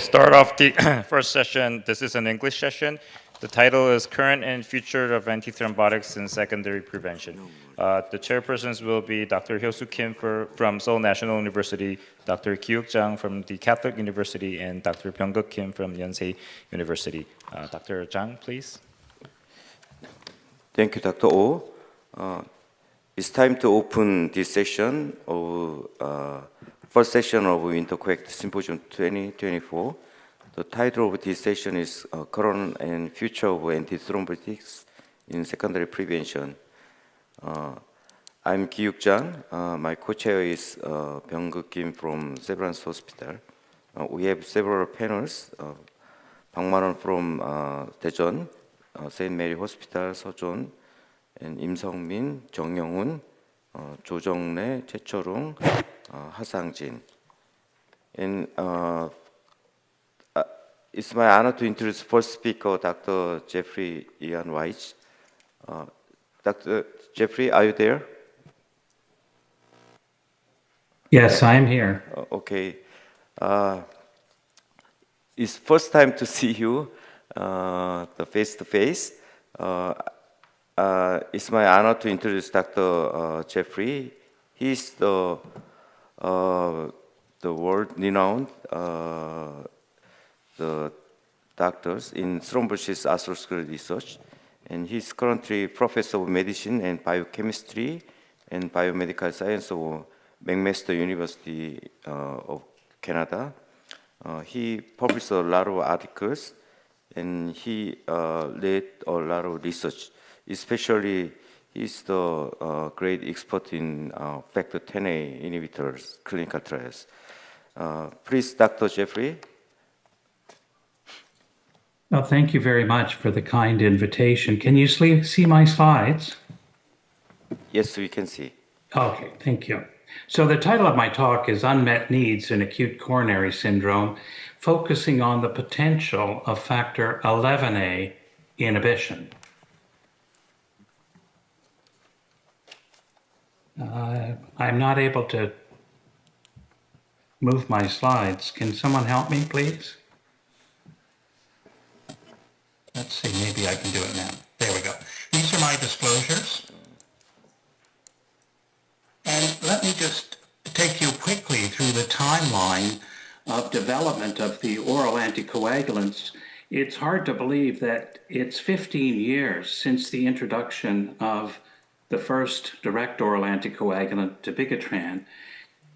Start off the first session. This is an English session. The title is Current and Future of Antithrombotics in Secondary Prevention. The chairpersons will be Dr. Hyo-soo Kim from Seoul National University, Dr. Kyuk Jang from the Catholic University, and Dr. Byung-guk Kim from Yonsei University. Dr. Jang, please. Thank you, Dr. Oh. It's time to open this session of first session of Interquact Symposium 2024. The title of this session is Current and Future of Antithrombotics in Secondary Prevention. I'm Kyuk Jang. My co-chair is Byung-guk Kim from Severance Hospital. We have several panels. Bang Man-won from Daejeon, St. Mary Hospital, Seojeon, and Im Seung-min, Jung Young-hoon, Jo Jung-rae, Chae Cho-rung, Ha Sang-jin. And it's my honor to introduce first speaker, Dr. Jeffrey Ian Weiss. Dr. Jeffrey, are you there? Yes, I'm here. Okay. It's first time to see you, the face-to-face. It's my honor to introduce Dr. Jeffrey. He's the world-renowned the doctors in thrombosis atherosclerosis research, and he's currently professor of medicine and biochemistry and biomedical science of McMaster University of Canada. He published a lot of articles, and he led a lot of research. Especially, he's the great expert in factor 10A inhibitors clinical trials. Please, Dr. Jeffrey. Well, thank you very much for the kind invitation. Can you see my slides? Yes, we can see. Okay, thank you. So the title of my talk is Unmet Needs in Acute Coronary Syndrome, focusing on the potential of factor 11A inhibition. I'm not able to move my slides. Can someone help me, please? Let's see, maybe I can do it now. There we go. These are my disclosures. And let me just take you quickly through the timeline of development of the oral anticoagulants. It's hard to believe that it's 15 years since the introduction of the first direct oral anticoagulant, dabigatran.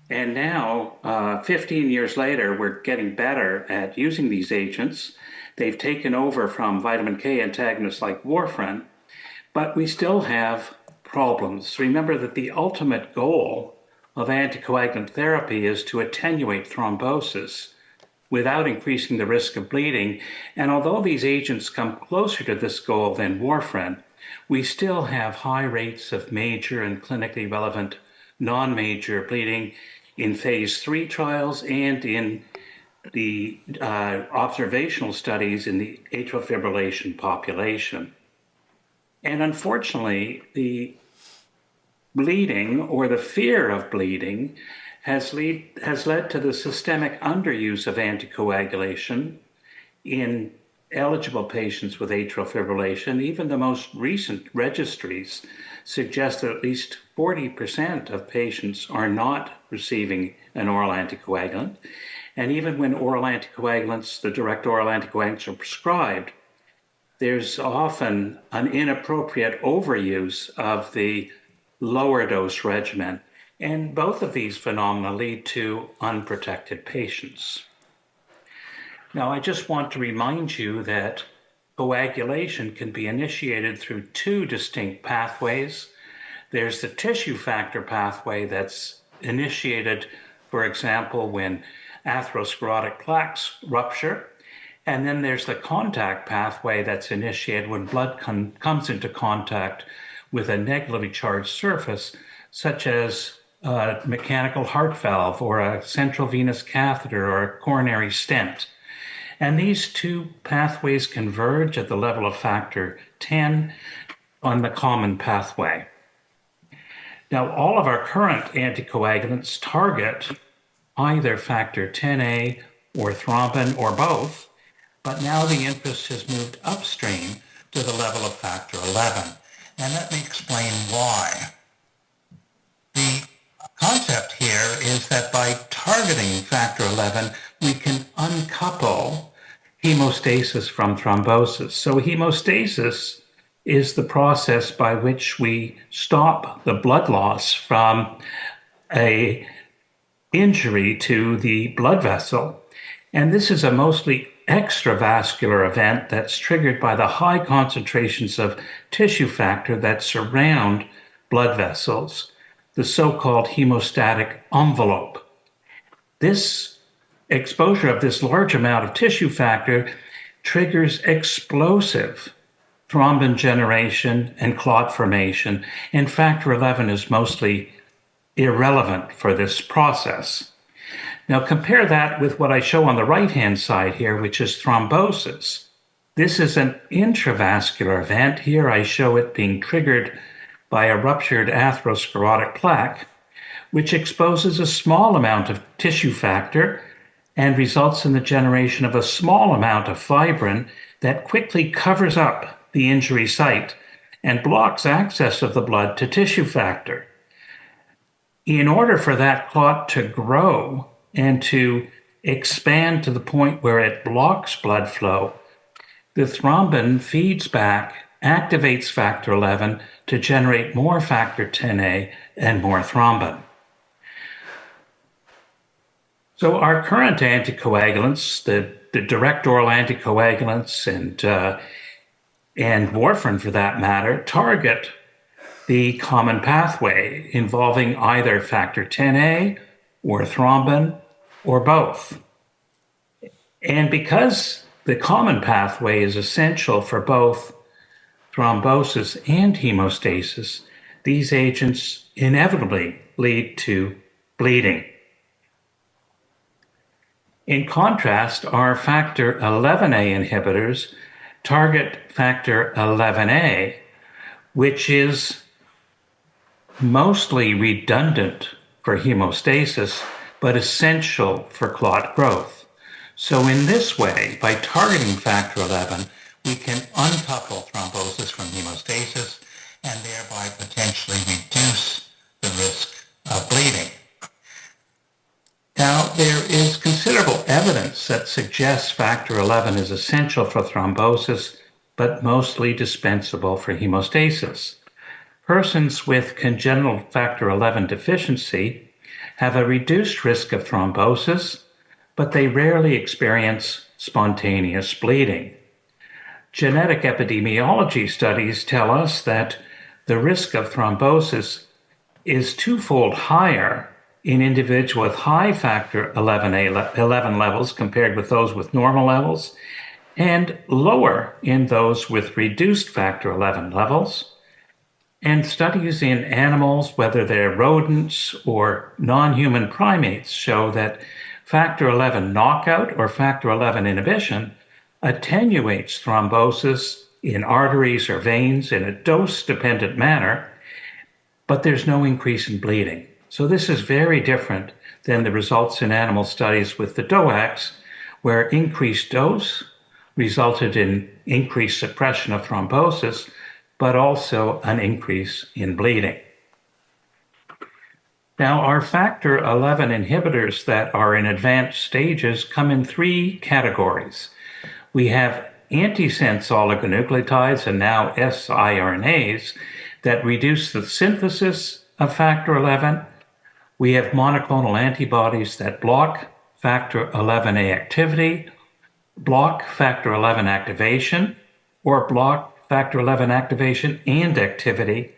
And now, 15 years later, we're getting better at using these agents. They've taken over from vitamin K antagonists like warfarin, but we still have problems. Remember that the ultimate goal of anticoagulant therapy is to attenuate thrombosis without increasing the risk of bleeding. And although these agents come closer to this goal than warfarin, we still have high rates of major and clinically relevant non-major bleeding in phase 3 trials and in the observational studies in the atrial fibrillation population. And unfortunately, the bleeding or the fear of bleeding has led to the systemic underuse of anticoagulation in eligible patients with atrial fibrillation. Even the most recent registries suggest that at least 40% of patients are not receiving an oral anticoagulant. And even when oral anticoagulants, the direct oral anticoagulants are prescribed, there's often an inappropriate overuse of the lower dose regimen. And both of these phenomena lead to unprotected patients. Now, I just want to remind you that coagulation can be initiated through two distinct pathways. There's the tissue factor pathway that's initiated, for example, when atherosclerotic plaques rupture. And then there's the contact pathway that's initiated when blood comes into contact with a negatively charged surface, such as a mechanical heart valve or a central venous catheter or a coronary stent. And these two pathways converge at the level of factor 10 on the common pathway. Now, all of our current anticoagulants target either factor 10A or thrombin or both, but now the interest has moved upstream to the level of factor 11. And let me explain why. The concept here is that by targeting factor 11, we can uncouple hemostasis from thrombosis. So hemostasis is the process by which we stop the blood loss from an injury to the blood vessel. And this is a mostly extravascular event that's triggered by the high concentrations of tissue factor that surround blood vessels, the so-called hemostatic envelope. This exposure of this large amount of tissue factor triggers explosive thrombin generation and clot formation, and factor 11 is mostly irrelevant for this process. Now compare that with what I show on the right-hand side here, which is thrombosis. This is an intravascular event. Here I show it being triggered by a ruptured atherosclerotic plaque, which exposes a small amount of tissue factor and results in the generation of a small amount of fibrin that quickly covers up the injury site and blocks access of the blood to tissue factor. In order for that clot to grow and to expand to the point where it blocks blood flow, the thrombin feeds back, activates factor 11 to generate more factor 10A and more thrombin. So our current anticoagulants, the direct oral anticoagulants and warfarin for that matter, target the common pathway involving either factor 10A or thrombin or both. And because the common pathway is essential for both thrombosis and hemostasis, these agents inevitably lead to bleeding. In contrast, our factor 11A inhibitors target factor 11A, which is mostly redundant for hemostasis, but essential for clot growth. So in this way, by targeting factor 11, we can uncouple thrombosis from hemostasis and thereby potentially reduce the risk of bleeding. Now, there is considerable evidence that suggests factor 11 is essential for thrombosis, but mostly dispensable for hemostasis. Persons with congenital factor 11 deficiency have a reduced risk of thrombosis, but they rarely experience spontaneous bleeding. Genetic epidemiology studies tell us that the risk of thrombosis is twofold higher in individuals with high factor 11 levels compared with those with normal levels, and lower in those with reduced factor 11 levels. And studies in animals, whether they're rodents or non-human primates, show that factor 11 knockout or factor 11 inhibition attenuates thrombosis in arteries or veins in a dose-dependent manner, but there's no increase in bleeding. So this is very different than the results in animal studies with the DOACs, where increased dose resulted in increased suppression of thrombosis, but also an increase in bleeding. Now, our factor 11 inhibitors that are in advanced stages come in three categories. We have antisense oligonucleotides and now siRNAs that reduce the synthesis of factor 11. We have monoclonal antibodies that block factor 11A activity, block factor 11 activation, or block factor 11 activation and activity.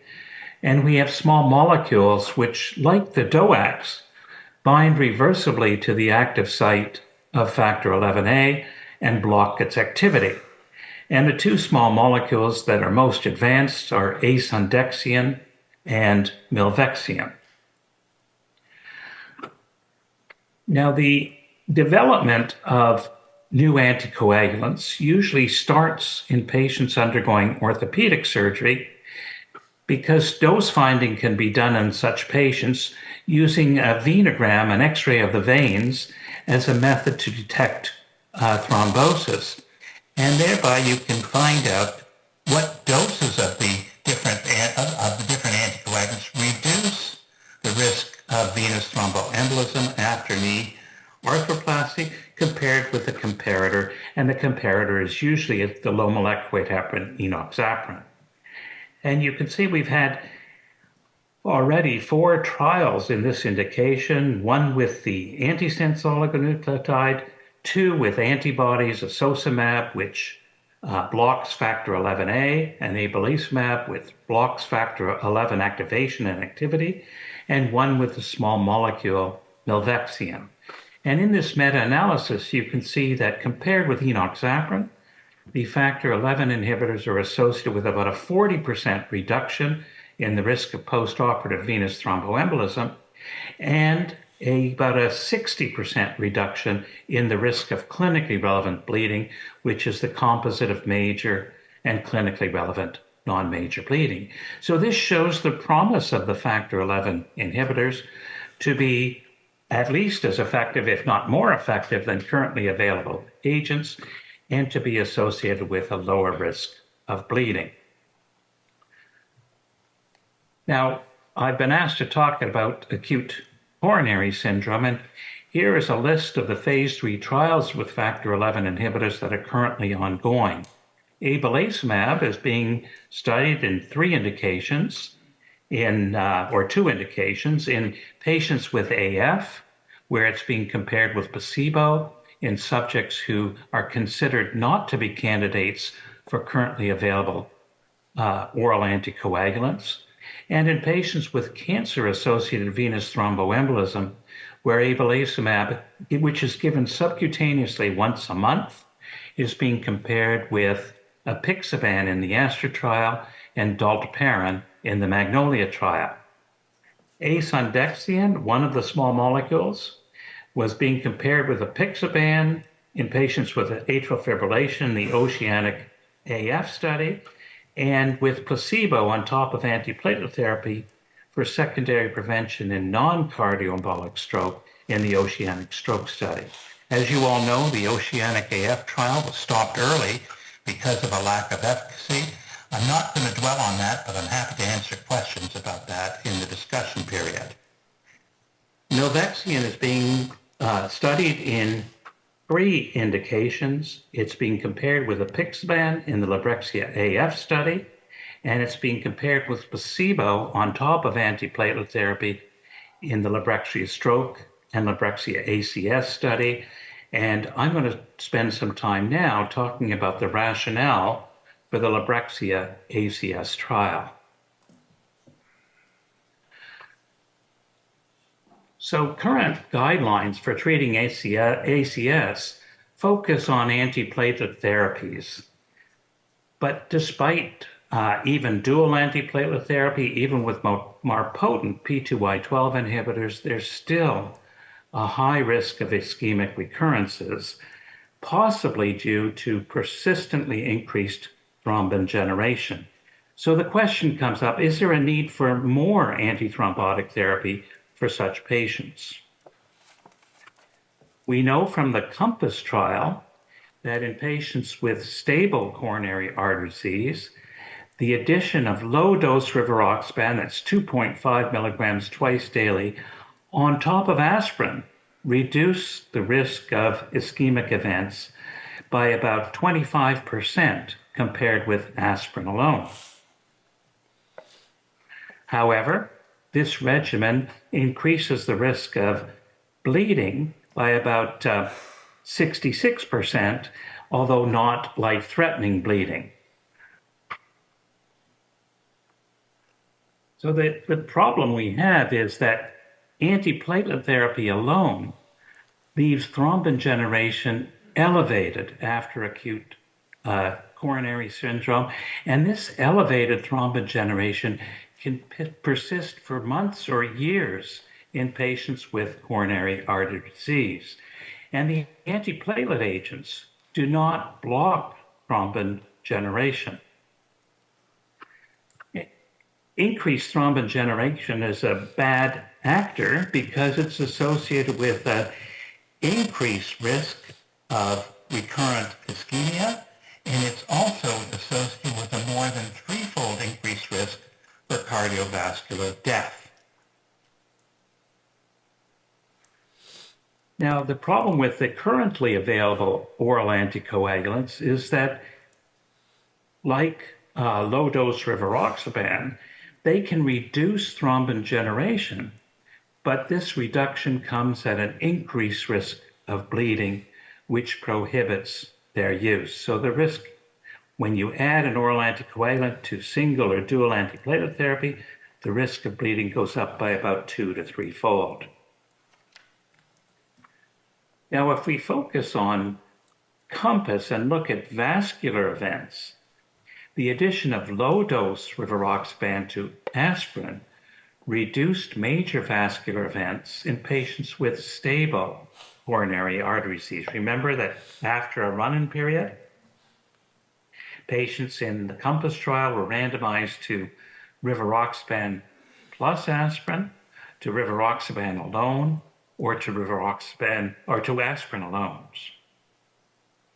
And we have small molecules which, like the DOACs, bind reversibly to the active site of factor 11A and block its activity. And the two small molecules that are most advanced are asundexian and milvexian. Now, the development of new anticoagulants usually starts in patients undergoing orthopedic surgery because dose finding can be done in such patients using a venogram, an X-ray of the veins, as a method to detect thrombosis. And thereby you can find out what doses of the different anticoagulants reduce the risk of venous thromboembolism after knee arthroplasty compared with the comparator, and the comparator is usually the low molecular weight heparin enoxaparin. And you can see we've had already 4 trials in this indication, 1 with the antisense oligonucleotide, 2 with antibodies, osocimab, which blocks factor 11A, and abelacimab, which blocks factor 11 activation and activity, and 1 with the small molecule milvexian. And in this meta-analysis, you can see that compared with enoxaparin, the factor 11 inhibitors are associated with about a 40% reduction in the risk of postoperative venous thromboembolism and about a 60% reduction in the risk of clinically relevant bleeding, which is the composite of major and clinically relevant non-major bleeding. So this shows the promise of the factor 11 inhibitors to be at least as effective, if not more effective, than currently available agents, and to be associated with a lower risk of bleeding. Now, I've been asked to talk about acute coronary syndrome, and here is a list of the phase 3 trials with factor 11 inhibitors that are currently ongoing. Abelacimab is being studied in 3 indications, or 2 indications, in patients with AF, where it's being compared with placebo in subjects who are considered not to be candidates for currently available oral anticoagulants, and in patients with cancer-associated venous thromboembolism, where abelacimab, which is given subcutaneously once a month, is being compared with apixaban in the ASTRA trial and dalteparin in the Magnolia trial. Asundexian, one of the small molecules, was being compared with apixaban in patients with atrial fibrillation in the Oceanic AF study, and with placebo on top of antiplatelet therapy for secondary prevention in non-cardioembolic stroke in the Oceanic Stroke study. As you all know, the Oceanic AF trial was stopped early because of a lack of efficacy. I'm not going to dwell on that, but I'm happy to answer questions about that in the discussion period. Milvexian is being studied in 3 indications. It's being compared with apixaban in the Librexia AF study, and it's being compared with placebo on top of antiplatelet therapy in the Librexia Stroke and Librexia ACS study. And I'm going to spend some time now talking about the rationale for the Librexia ACS trial. So current guidelines for treating ACS focus on antiplatelet therapies. But despite even dual antiplatelet therapy, even with more potent P2Y12 inhibitors, there's still a high risk of ischemic recurrences, possibly due to persistently increased thrombin generation. So the question comes up, is there a need for more antithrombotic therapy for such patients? We know from the COMPASS trial that in patients with stable coronary artery disease, the addition of low-dose rivaroxaban, that's 2.5 milligrams twice daily, on top of aspirin, reduced the risk of ischemic events by about 25% compared with aspirin alone. However, this regimen increases the risk of bleeding by about 66%, although not life-threatening bleeding. So the problem we have is that antiplatelet therapy alone leaves thrombin generation elevated after acute coronary syndrome, and this elevated thrombin generation can persist for months or years in patients with coronary artery disease. And the antiplatelet agents do not block thrombin generation. Increased thrombin generation is a bad actor because it's associated with an increased risk of recurrent ischemia, and it's also associated with a more than threefold increased risk for cardiovascular death. Now, the problem with the currently available oral anticoagulants is that, like low-dose rivaroxaban, they can reduce thrombin generation, but this reduction comes at an increased risk of bleeding, which prohibits their use. So the risk, when you add an oral anticoagulant to single or dual antiplatelet therapy, the risk of bleeding goes up by about 2 to 3-fold. Now, if we focus on COMPASS and look at vascular events, the addition of low-dose rivaroxaban to aspirin reduced major vascular events in patients with stable coronary artery disease. Remember that after a run-in period, patients in the COMPASS trial were randomized to rivaroxaban plus aspirin, to rivaroxaban alone, or to rivaroxaban or to aspirin alone.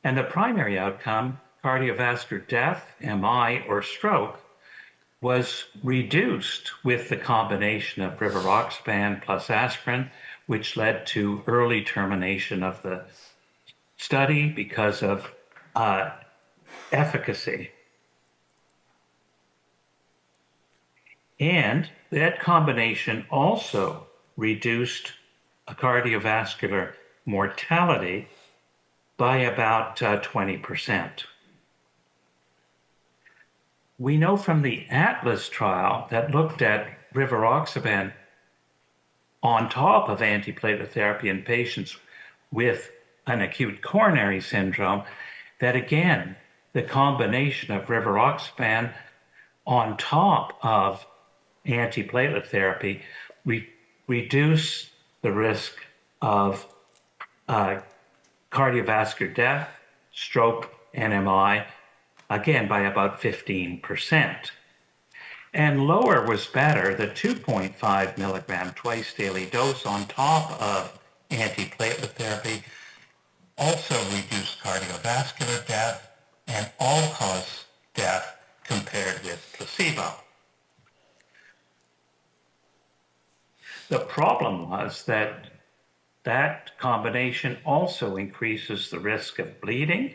And the primary outcome, cardiovascular death, MI, or stroke, was reduced with the combination of rivaroxaban plus aspirin, which led to early termination of the study because of efficacy. And that combination also reduced cardiovascular mortality by about 20%. We know from the ATLAS trial that looked at rivaroxaban on top of antiplatelet therapy in patients with an acute coronary syndrome, that again, the combination of rivaroxaban on top of antiplatelet therapy reduce the risk of cardiovascular death, stroke, and MI, again by about 15%. And lower was better. The 2.5 milligram twice daily dose on top of antiplatelet therapy also reduced cardiovascular death and all-cause death compared with placebo. The problem was that that combination also increases the risk of bleeding,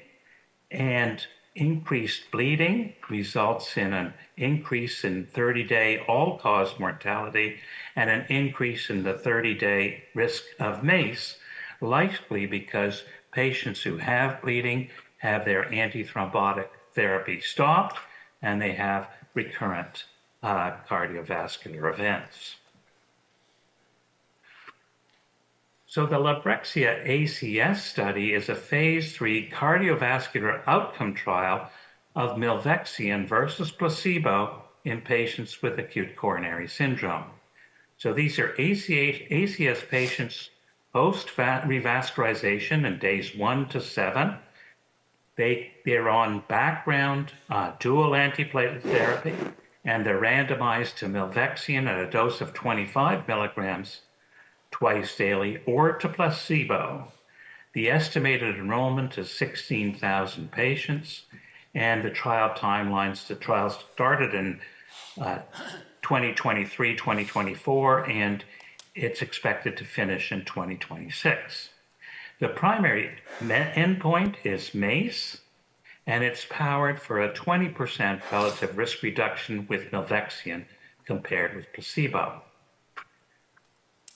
and increased bleeding results in an increase in 30-day all-cause mortality and an increase in the 30-day risk of MACE, likely because patients who have bleeding have their antithrombotic therapy stopped and they have recurrent cardiovascular events. So the Librexia ACS study is a phase 3 cardiovascular outcome trial of milvexian versus placebo in patients with acute coronary syndrome. So these are ACS patients post-revascularization in days 1 to 7. They're on background dual antiplatelet therapy, and they're randomized to milvexian at a dose of 25 milligrams twice daily, or to placebo. The estimated enrollment is 16,000 patients, and the trial timelines, the trial started in 2023, 2024, and it's expected to finish in 2026. The primary endpoint is MACE, and it's powered for a 20% relative risk reduction with milvexian compared with placebo.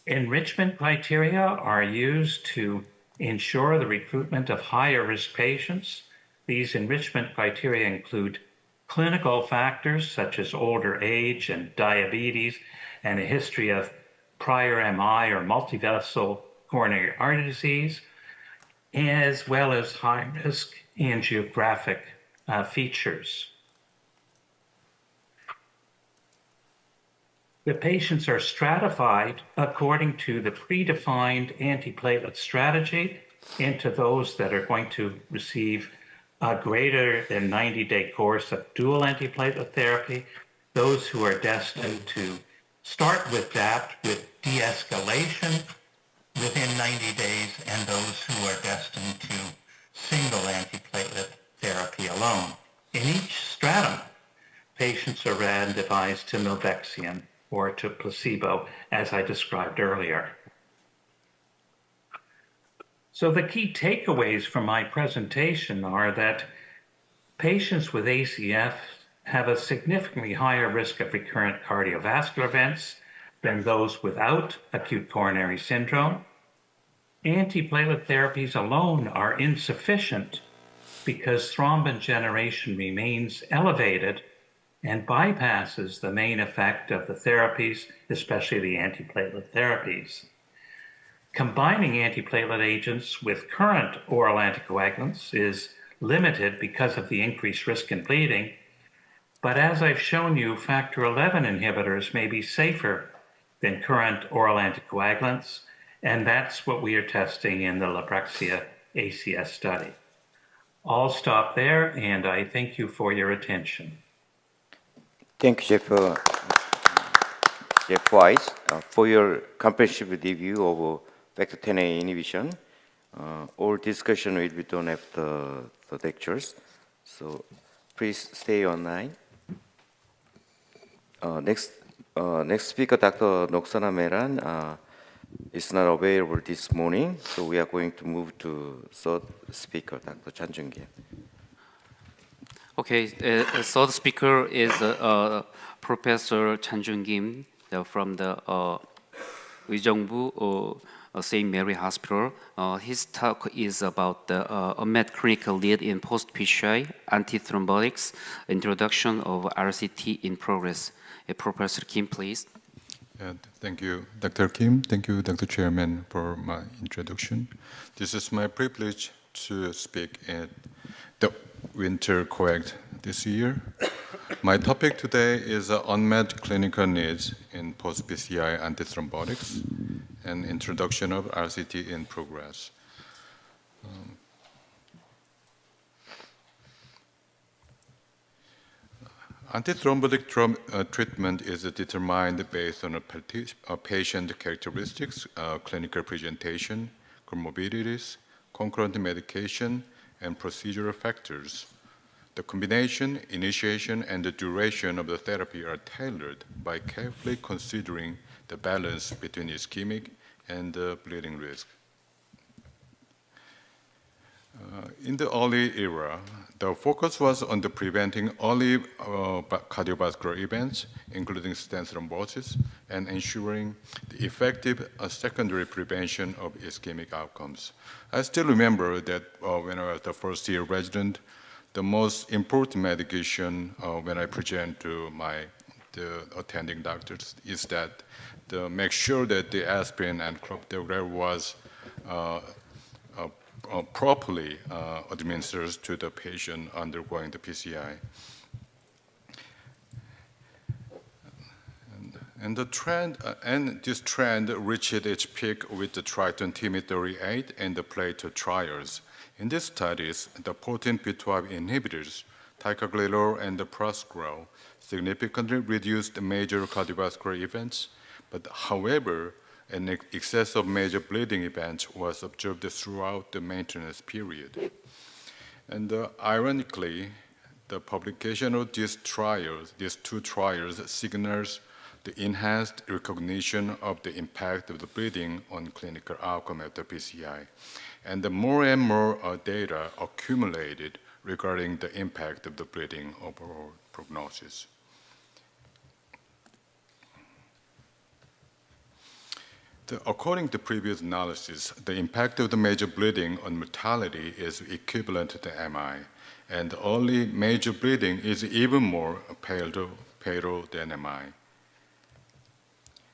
Enrichment criteria are used to ensure the recruitment of higher risk patients. These enrichment criteria include clinical factors such as older age and diabetes and a history of prior MI or multivessel coronary artery disease, as well as high risk angiographic features. The patients are stratified according to the predefined antiplatelet strategy into those that are going to receive a greater than 90-day course of dual antiplatelet therapy, those who are destined to start with DAPT with de-escalation within 90 days and those who are destined to single antiplatelet therapy alone. In each stratum, patients are randomized to milvexian or to placebo, as I described earlier. So the key takeaways from my presentation are that patients with ACF have a significantly higher risk of recurrent cardiovascular events than those without acute coronary syndrome. Antiplatelet therapies alone are insufficient because thrombin generation remains elevated and bypasses the main effect of the therapies, especially the antiplatelet therapies. Combining antiplatelet agents with current oral anticoagulants is limited because of the increased risk in bleeding, but as I've shown you, factor XI inhibitors may be safer than current oral anticoagulants, and that's what we are testing in the Librexia ACS study. I'll stop there, and I thank you for your attention. Thank you, Jeff Wise, for your comprehensive review of factor Xa inhibition. All discussion will be done after the lectures, so please stay online. Next speaker, Dr. Noksana Meran, is not available this morning, so we are going to move to third speaker, Dr. Chan Jung-kim. Okay, third speaker is Professor Chan Jung-kim from the 의정부 St. Mary Hospital. His talk is about the unmet clinical need in post-PCI, antithrombotics, introduction of RCT in progress. Professor Kim, please. Thank you, Dr. Kim. Thank you, Dr. Chairman, for my introduction. This is my privilege to speak at the Winter Coag this year. My topic today is unmet clinical needs in post-PCI antithrombotics and introduction of RCT in progress. Antithrombotic treatment is determined based on patient characteristics, clinical presentation, comorbidities, concurrent medication, and procedural factors. The combination, initiation, and the duration of the therapy are tailored by carefully considering the balance between ischemic and bleeding risk. In the early era, the focus was on the preventing early cardiovascular events, including stent thrombosis, and ensuring the effective secondary prevention of ischemic outcomes. I still remember that when I was the first-year resident, the most important medication when I present to the attending doctors is that make sure that the aspirin and clopidogrel was properly administered to the patient undergoing the PCI. And this trend reached its peak with the Triton TIMI-38 and the Plato trials. In these studies, the potent P12 inhibitors, ticagrelor and the prasugrel, significantly reduced the major cardiovascular events, but however, an excess of major bleeding events was observed throughout the maintenance period. And ironically, the publication of these two trials, signals the enhanced recognition of the impact of the bleeding on clinical outcome after PCI. And the more and more data accumulated regarding the impact of the bleeding overall prognosis. According to previous analysis, the impact of the major bleeding on mortality is equivalent to the MI, and early major bleeding is even more fatal than MI.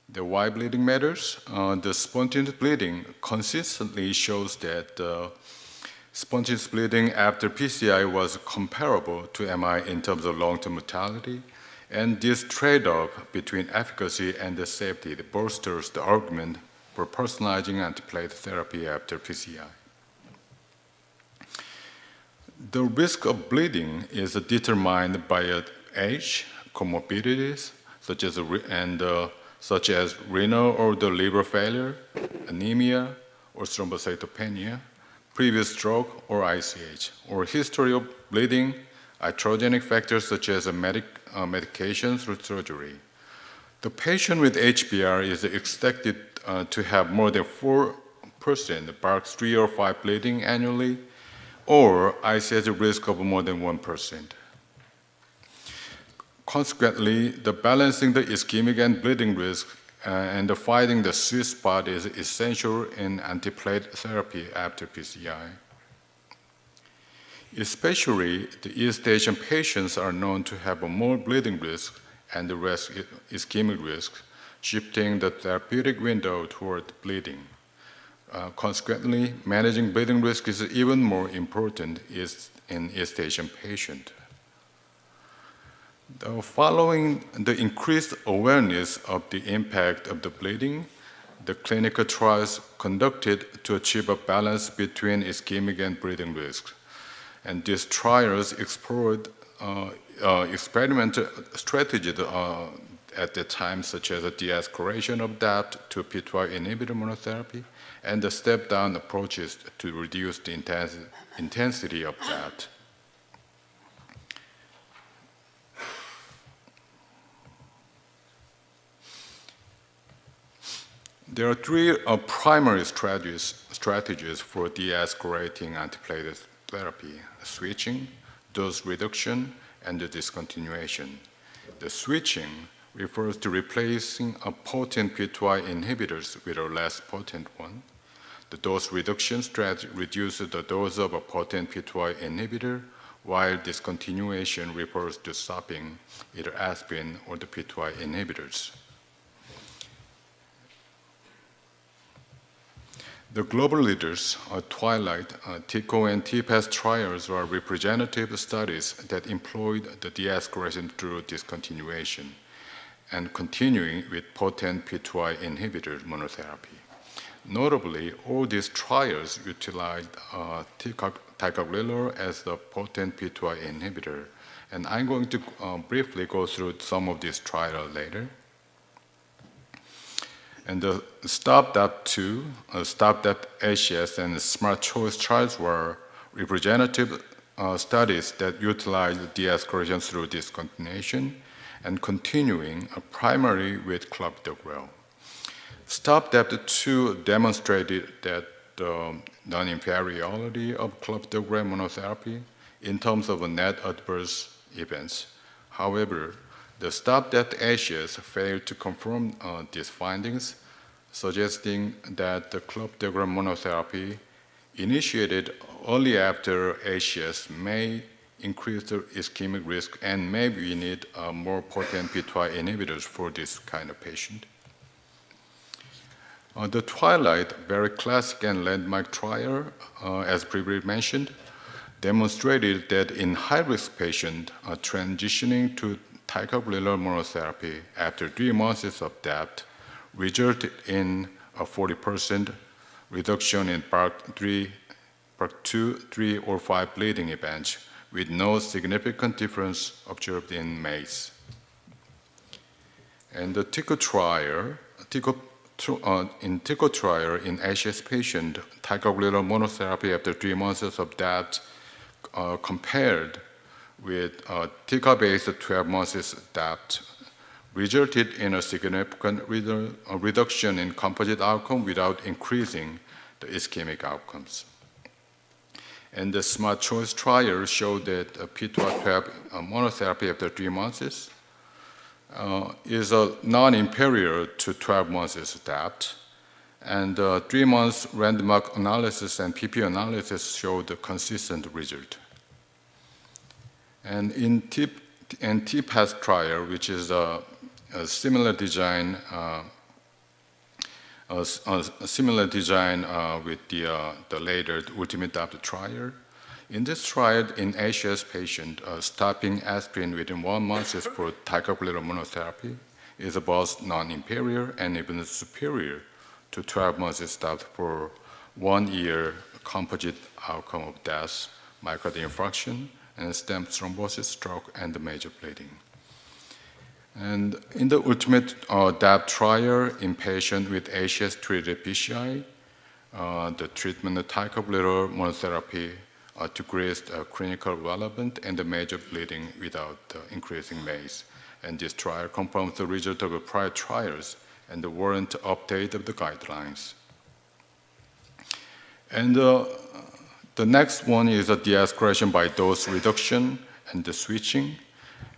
The why bleeding matters. The spontaneous bleeding consistently shows that spontaneous bleeding after PCI was comparable to MI in terms of long-term mortality. And this trade-off between efficacy and the safety bolsters the argument for personalizing antiplatelet therapy after PCI. The risk of bleeding is determined by age, comorbidities, such as such as renal or the liver failure, anemia, or thrombocytopenia, previous stroke or ICH, or history of bleeding, iatrogenic factors such as medications or surgery. The patient with HBR is expected to have more than 4% BARC 3 or 5 bleeding annually, or ICH risk of more than 1%. Consequently, the balancing the ischemic and bleeding risk and the finding the sweet spot is essential in antiplatelet therapy after PCI. Especially the East Asian patients are known to have a more bleeding risk and the ischemic risk, shifting the therapeutic window toward bleeding. Consequently, managing bleeding risk is even more important in East Asian patients. Following the increased awareness of the impact of the bleeding, the clinical trials conducted to achieve a balance between ischemic and bleeding risks. And these trials explored experimental strategies at the time, such as a de-escalation of DAPT to P2Y inhibitor monotherapy, and the step-down approaches to reduce the intensity of DAPT. There are three primary strategies for de-escalating antiplatelet therapy: switching, dose reduction, and the discontinuation. The switching refers to replacing a potent P2Y inhibitors with a less potent one. The dose reduction strategy reduces the dose of a potent P2Y inhibitor, while discontinuation refers to stopping either aspirin or the P2Y inhibitors. The global leaders, Twilight, TICO, and TPAS trials are representative studies that employed the de-escalation through discontinuation and continuing with potent P2Y inhibitor monotherapy. Notably, all these trials utilized ticagrelor as the potent P2Y inhibitor, and I'm going to briefly go through some of these trials later. And the STOP-DAPT2, STOP-DAPT-ACS, and Smart Choice trials were representative studies that utilized de-escalation through discontinuation and continuing primarily with clopidogrel. STOP-DAPT2 demonstrated that the non-inferiority of clopidogrel monotherapy in terms of net adverse events. However, the STOP-DAPT-ACS failed to confirm these findings, suggesting that the clopidogrel monotherapy initiated only after ACS may increase the ischemic risk, and maybe we need more potent P2Y inhibitors for this kind of patient. The Twilight, very classic and landmark trial, as previously mentioned, demonstrated that in high-risk patients transitioning to ticagrelor monotherapy after 3 months of DAPT resulted in a 40% reduction in BARC 2, 3, or 5 bleeding events, with no significant difference observed in MACE. And the TICO trial, in ACS patient, ticagrelor monotherapy after 3 months of DAPT compared with TICA-based 12 months DAPT resulted in a significant reduction in composite outcome without increasing the ischemic outcomes. And the Smart Choice trial showed that P2Y12 monotherapy after 3 months is non-inferior to 12 months DAPT. And 3 months landmark analysis and PP analysis showed a consistent result. And in TPAS trial, which is a similar design, with the later ultimate DAPT trial. In this trial, in ACS patient, stopping aspirin within 1 month for ticagrelor monotherapy is both non-inferior and even superior to 12 months stopped for 1 year composite outcome of death, myocardial infarction, and stem thrombosis, stroke, and major bleeding. And in the ultimate DAP trial in patients with ACS treated PCI, the treatment of ticagrelor monotherapy decreased clinical relevant and the major bleeding without increasing MACE. And this trial confirms the result of the prior trials and the warrant update of the guidelines. And the next one is a de-escalation by dose reduction and the switching.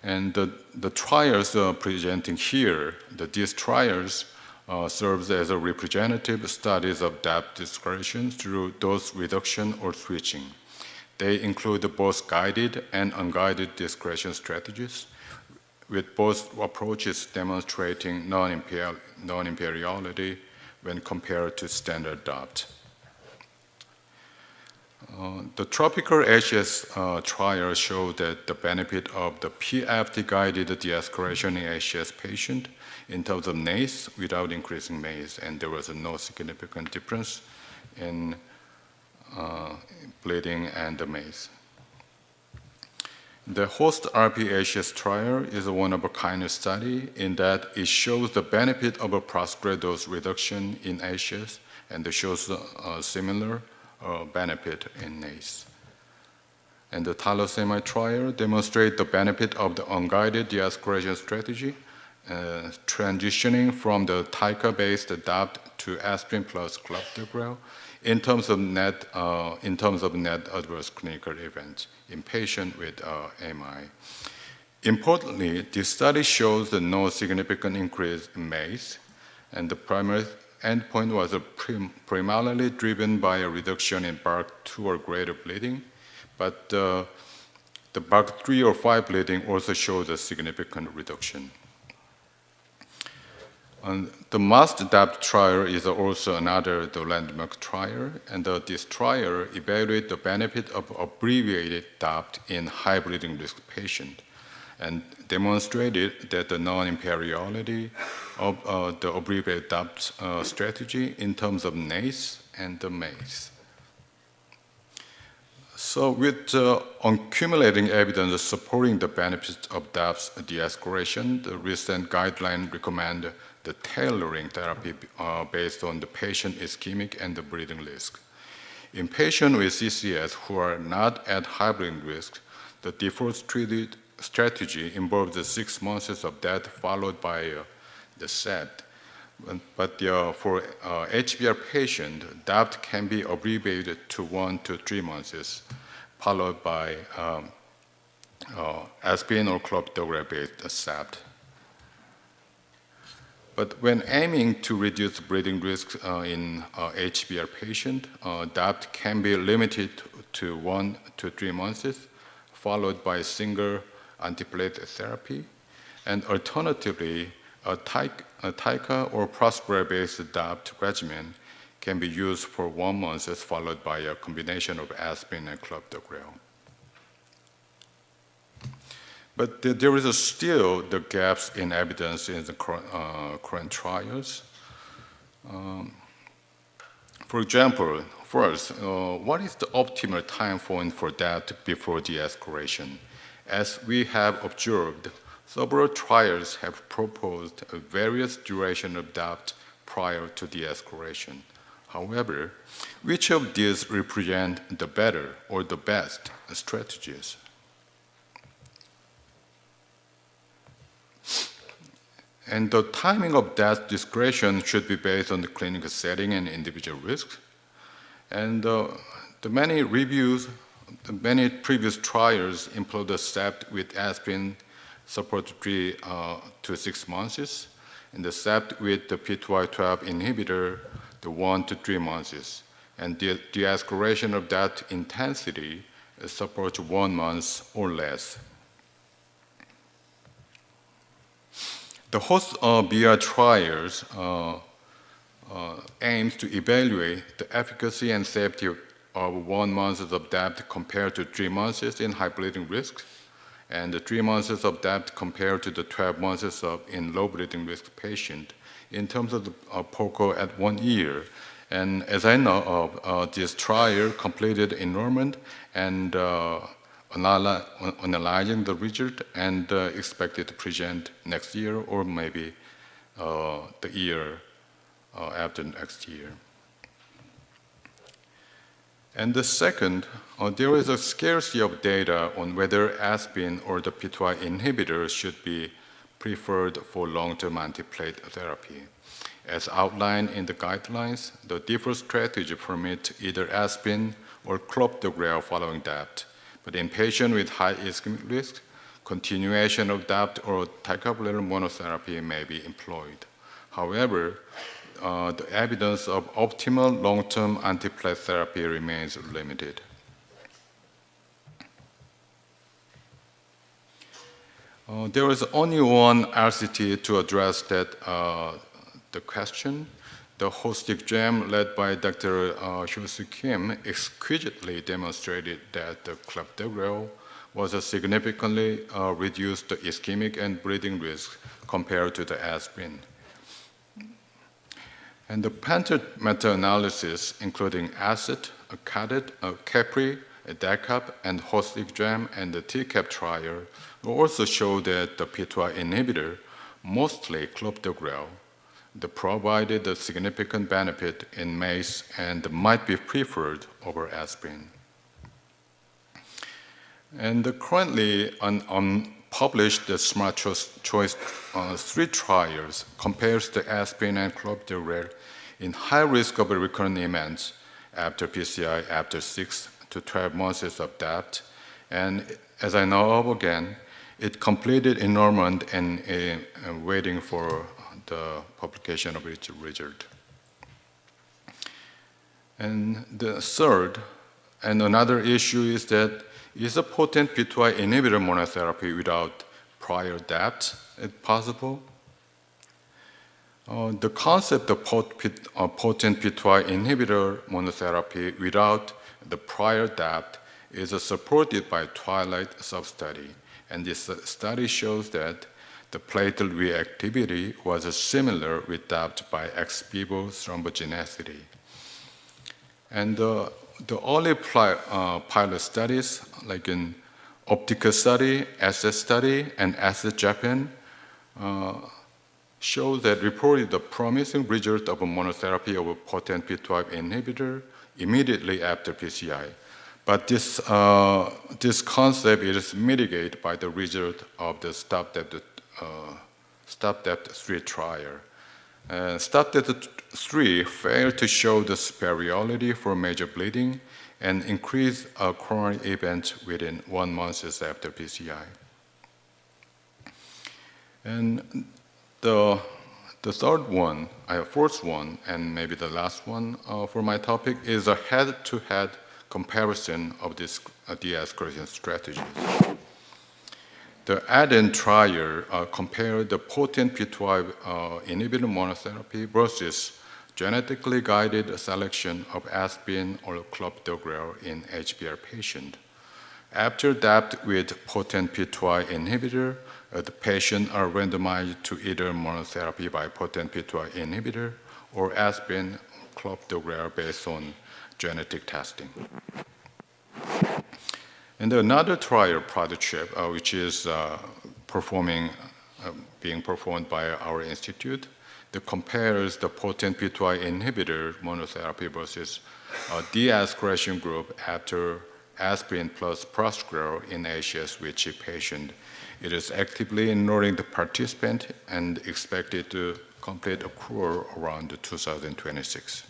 And the trials presenting here, these trials serves as a representative studies of DAP de-escalation through dose reduction or switching. They include both guided and unguided de-escalation strategies, with both approaches demonstrating non-inferiority when compared to standard DAP. The tropical ACS trial showed that the benefit of the PFT-guided de-escalation in ACS patient in terms of NACE without increasing MACE, and there was no significant difference in bleeding and the MACE. The host RP ACS trial is a one-of-a-kind study in that it shows the benefit of a prostate dose reduction in ACS, and it shows a similar benefit in NACE. And the thalassemia trial demonstrates the benefit of the unguided de-escalation strategy, transitioning from the TICA-based DAPT to aspirin plus clopidogrel in terms of net adverse clinical events in patients with MI. Importantly, this study shows that no significant increase in MACE, and the primary endpoint was primarily driven by a reduction in BARC2 or greater bleeding, but the BARC3 or 5 bleeding also shows a significant reduction. And the MAST DAPT trial is also another landmark trial, and this trial evaluated the benefit of abbreviated DAPT in high bleeding risk patients, and demonstrated that the non-inferiority of the abbreviated DAPT strategy in terms of NACE and the MACE. So with accumulating evidence supporting the benefits of DAPT de-escalation, the recent guidelines recommend the tailoring therapy based on the patient ischemic and the bleeding risk. In patients with CCS who are not at high bleeding risk, the default treated strategy involves the 6 months of that followed by the SET. But for HBR patient, DAPT can be abbreviated to 1 to 3 months, followed by aspirin or clopidogrel-based SAPT. But when aiming to reduce bleeding risk in HBR patient, DAPT can be limited to 1 to 3 months, followed by single antiplatelet therapy, and alternatively, a TICA or prospera-based DAPT regimen can be used for 1 month, followed by a combination of aspirin and clopidogrel. But there is still the gaps in evidence in the current trials. For example, first, what is the optimal time point for DAPT before de-escalation? As we have observed, several trials have proposed a various duration of DAPT prior to de-escalation. However, which of these represent the better or the best strategies? And the timing of DAPT discretion should be based on the clinical setting and individual risks. And the many previous trials employed the SAPT with aspirin support 3 to 6 months, and the SAPT with the P2Y12 inhibitor, the 1 to 3 months. And the de-escalation of that intensity supports 1 month or less. The host BR trials aims to evaluate the efficacy and safety of 1 month of DAPT compared to 3 months in high bleeding risk, and the 3 months of DAPT compared to the 12 months in low bleeding risk patient in terms of the POCO at 1 year. And as I know of, this trial completed enrollment and analyzing the result and expected to present next year or maybe the year after next year. And the second, there is a scarcity of data on whether aspirin or the P2Y inhibitor should be preferred for long-term antiplatelet therapy. As outlined in the guidelines, the default strategy permits either aspirin or clopidogrel following DAPT. But in patients with high ischemic risk, continuation of DAPT or ticagrelor monotherapy may be employed. However, the evidence of optimal long-term antiplatelet therapy remains limited. There is only one RCT to address that the question. The holistic jam led by Dr. Hyo-soo Kim exquisitely demonstrated that the clopidogrel was a significantly reduced ischemic and bleeding risk compared to the aspirin. And the Panther meta-analysis, including ACID, CADET, CAPRI, DACAP, and holistic jam, and the TCAP trial also show that the P2Y inhibitor, mostly clopidogrel, provided a significant benefit in MACE and might be preferred over aspirin. And currently, unpublished the Smart Choice 3 trials compares the aspirin and clopidogrel in high risk of recurrent events after PCI after 6 to 12 months of DAPT. And as I know of again, it completed enrollment and waiting for the publication of its result. And the third, and another issue is that is a potent P2Y inhibitor monotherapy without prior DAPT possible? The concept of potent P2Y inhibitor monotherapy without the prior DAPT is supported by Twilight sub-study. And this study shows that the platelet reactivity was similar with DAPT by ex vivo thrombogenicity. And the early pilot studies, like in Optica study, SS study, and SS Japan, show that reported the promising result of a monotherapy of a potent P2Y inhibitor immediately after PCI. But this concept is mitigated by the result of the STOP-DAPT-3 trial. STOP-DAPT-3 failed to show the superiority for major bleeding and increased coronary events within 1 month after PCI. And the third one, fourth one, and maybe the last one for my topic is a head-to-head comparison of this de-escalation strategies. The ADEN trial compared the potent P2Y inhibitor monotherapy versus genetically guided selection of aspirin or clopidogrel in HBR patient. After DAPT with potent P2Y inhibitor, the patients are randomized to either monotherapy by potent P2Y inhibitor or aspirin clopidogrel based on genetic testing. And another trial, Prodigy, which is being performed by our institute, that compares the potent P2Y inhibitor monotherapy versus a de-escalation group after aspirin plus prostagrel in ACS-switch patient. It is actively enrolling the participant and expected to complete accrual around 2026.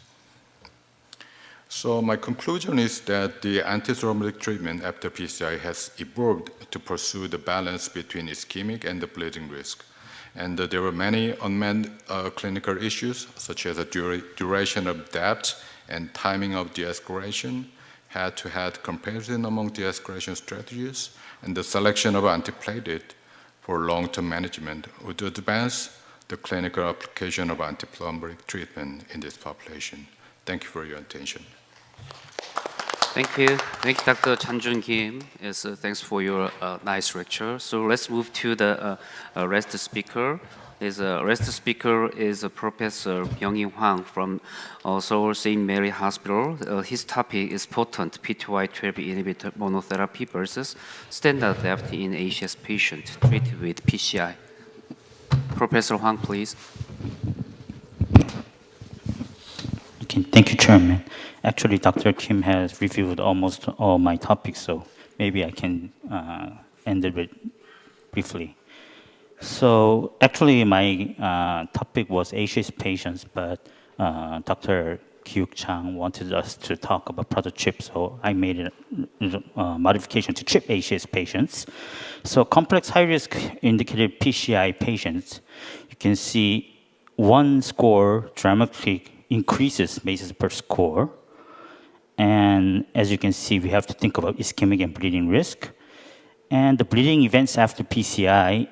So my conclusion is that the antithrombotic treatment after PCI has evolved to pursue the balance between ischemic and the bleeding risk. And there were many unmet clinical issues, such as the duration of DAPT and timing of de-escalation, head-to-head comparison among de-escalation strategies, and the selection of antiplatelet for long-term management would advance the clinical application of antithrombotic treatment in this population. Thank you for your attention. Thank you. Thank you, Dr. Chanjun Kim. Yes, thanks for your nice lecture. So let's move to the rest speaker. This rest speaker is Professor Byung-Hee Hwang from Seoul St. Mary Hospital. His topic is potent P2Y12 inhibitor monotherapy versus standard therapy in ACS patients treated with PCI. Professor Hwang, please. Okay, thank you, Chairman. Actually, Dr. Kim has reviewed almost all my topics, so maybe I can end it briefly. So actually, my topic was ACS patients, but Dr. Kyuk Chang wanted us to talk about product CHIP, so I made a modification to CHIP ACS patients. So complex high-risk indicated PCI patients, you can see one score dramatically increases basis per score. And as you can see, we have to think about ischemic and bleeding risk. And the bleeding events after PCI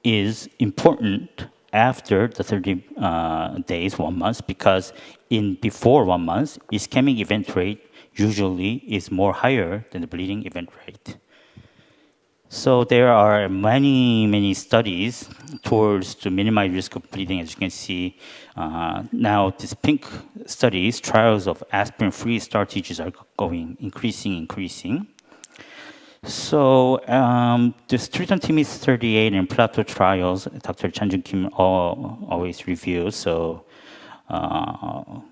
is important after the 30 days, 1 month, because before 1 month, ischemic event rate usually is more higher than the bleeding event rate. So there are many studies towards to minimize risk of bleeding. As you can see, now these pink studies, trials of aspirin-free strategies are increasing. So this treatment team is 38 and Plateau trials, Dr. Chanjun Kim always reviews. So I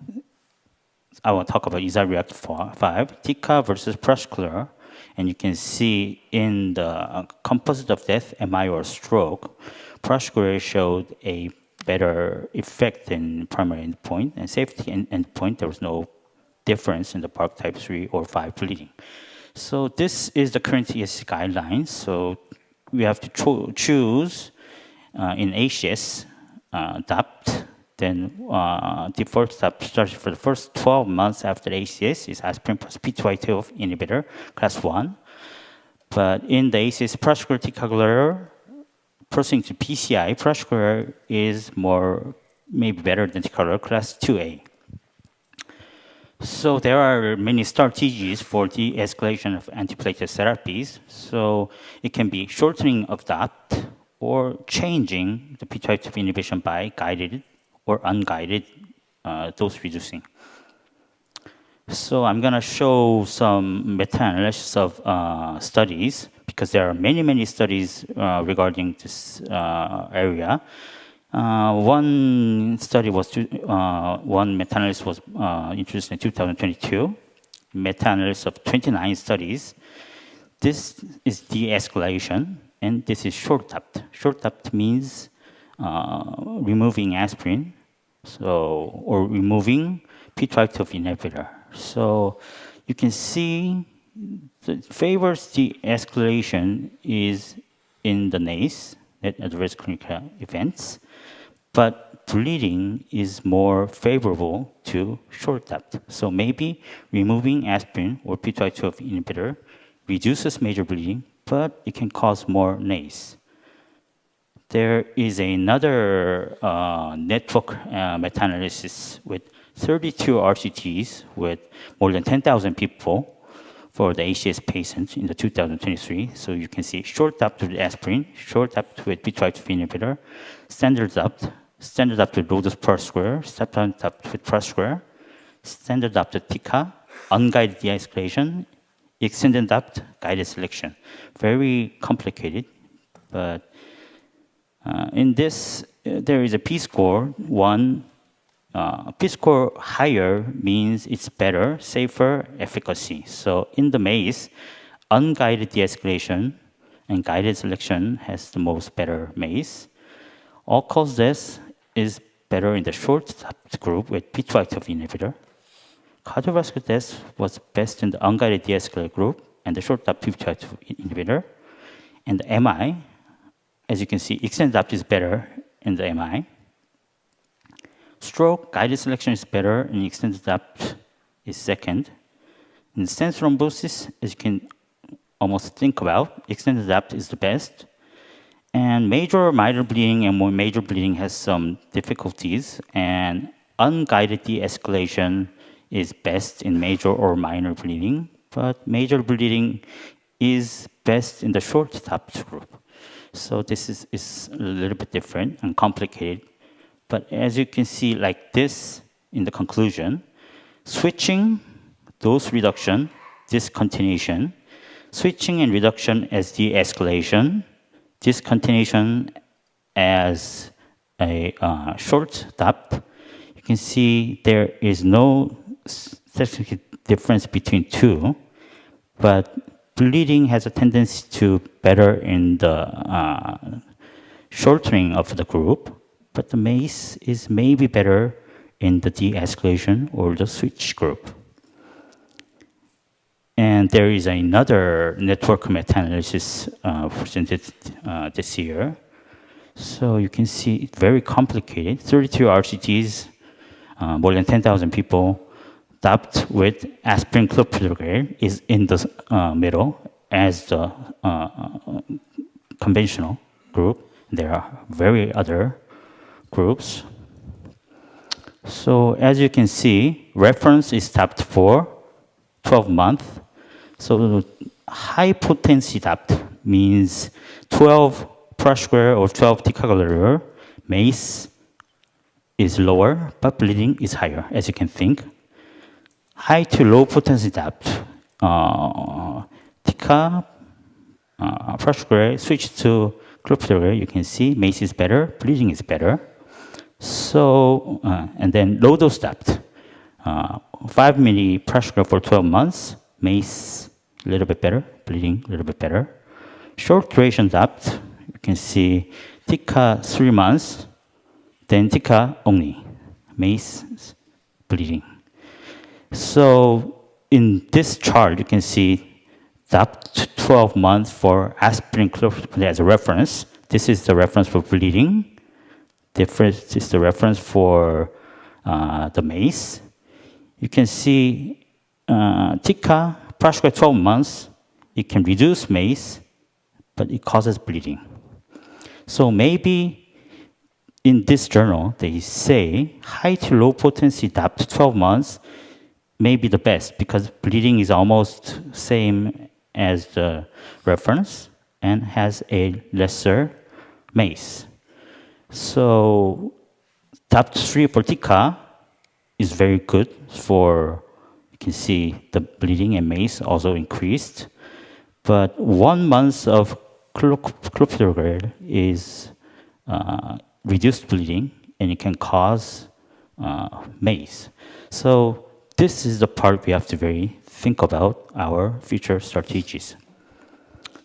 will talk about EXA-REACT 5, TICA versus Pruscular. And you can see in the composite of death, MI or stroke, Pruscular showed a better effect in primary endpoint and safety endpoint. There was no difference in the PARC type 3 or 5 bleeding. So this is the current ESC guidelines. So we have to choose in ACS, DAPT, then default step starts for the first 12 months after ACS is aspirin plus P2Y12 inhibitor, class 1. But in the ACS Pruscular ticagrelor, proceeding to PCI, Pruscular is maybe better than ticagrelor, class 2A. So there are many strategies for the escalation of antiplatelet therapies. So it can be shortening of DAPT or changing the P2Y12 inhibition by guided or unguided dose reducing. So I'm going to show some meta-analysis of studies because there are many studies regarding this area. One meta-analysis was introduced in 2022. Meta-analysis of 29 studies. This is de-escalation, and this is short DAPT. Short DAPT means removing aspirin, or removing P2Y12 inhibitor. So you can see the favors de-escalation is in the NACE, net adverse clinical events, but bleeding is more favorable to short DAPT. So maybe removing aspirin or P2Y12 inhibitor reduces major bleeding, but it can cause more NACE. There is another network meta-analysis with 32 RCTs with more than 10,000 people for the ACS patients in the 2023. So you can see short DAPT with aspirin, short DAPT with P2Y12 inhibitor, standard DAPT with low dose Pruscular, standard DAPT with Pruscular, standard DAPT with TICA, unguided de-escalation, extended DAPT, guided selection. Very complicated, but in this, there is a P-score. P-score higher means it's better, safer efficacy. So in the MACE, unguided de-escalation and guided selection has the most better MACE. All-cause death is better in the short DAPT group with P2Y12 inhibitor. Cardiovascular death was best in the unguided de-escalator group and the short DAPT P2Y12 inhibitor. And the MI, as you can see, extended DAPT is better in the MI. Stroke, guided selection is better, and extended DAPT is second. In stent thrombosis, as you can almost think about, extended DAPT is the best. And major minor bleeding and more major bleeding has some difficulties, and unguided de-escalation is best in major or minor bleeding, but major bleeding is best in the short stopped group. So this is a little bit different and complicated. But as you can see, like this in the conclusion, switching, dose reduction, discontinuation, switching and reduction as de-escalation, discontinuation as a short stop. You can see there is no significant difference between two, but bleeding has a tendency to better in the shortening of the group, but the MACE is maybe better in the de-escalation or the switch group. And there is another network meta-analysis presented this year. So you can see it's very complicated. 32 RCTs, more than 10,000 people, stopped with aspirin clopidogrel is in the middle as the conventional group. There are very other groups. So as you can see, reference is stopped for 12 months. So high potency stopped means 12 brush square or 12 ticagrelor. MACE is lower, but bleeding is higher, as you can think. High to low potency stopped, tica, brush square, switch to clopidogrel. You can see MACE is better, bleeding is better. So, and then low dose stopped, 5 milli brush square for 12 months, MACE a little bit better, bleeding a little bit better. Short duration stopped, you can see tica 3 months, then tica only, MACE bleeding. So in this chart, you can see stopped 12 months for aspirin clopidogrel as a reference. This is the reference for bleeding. This is the reference for the MACE. You can see tica, brush 12 months, it can reduce MACE, but it causes bleeding. So maybe in this journal, they say high to low potency DAPT 12 months may be the best because bleeding is almost same as the reference and has a lesser MACE. So DAPT 3 for tica is very good for, you can see the bleeding and MACE also increased. But 1 month of clopidogrel is reduced bleeding and it can cause MACE. So this is the part we have to very think about our future strategies.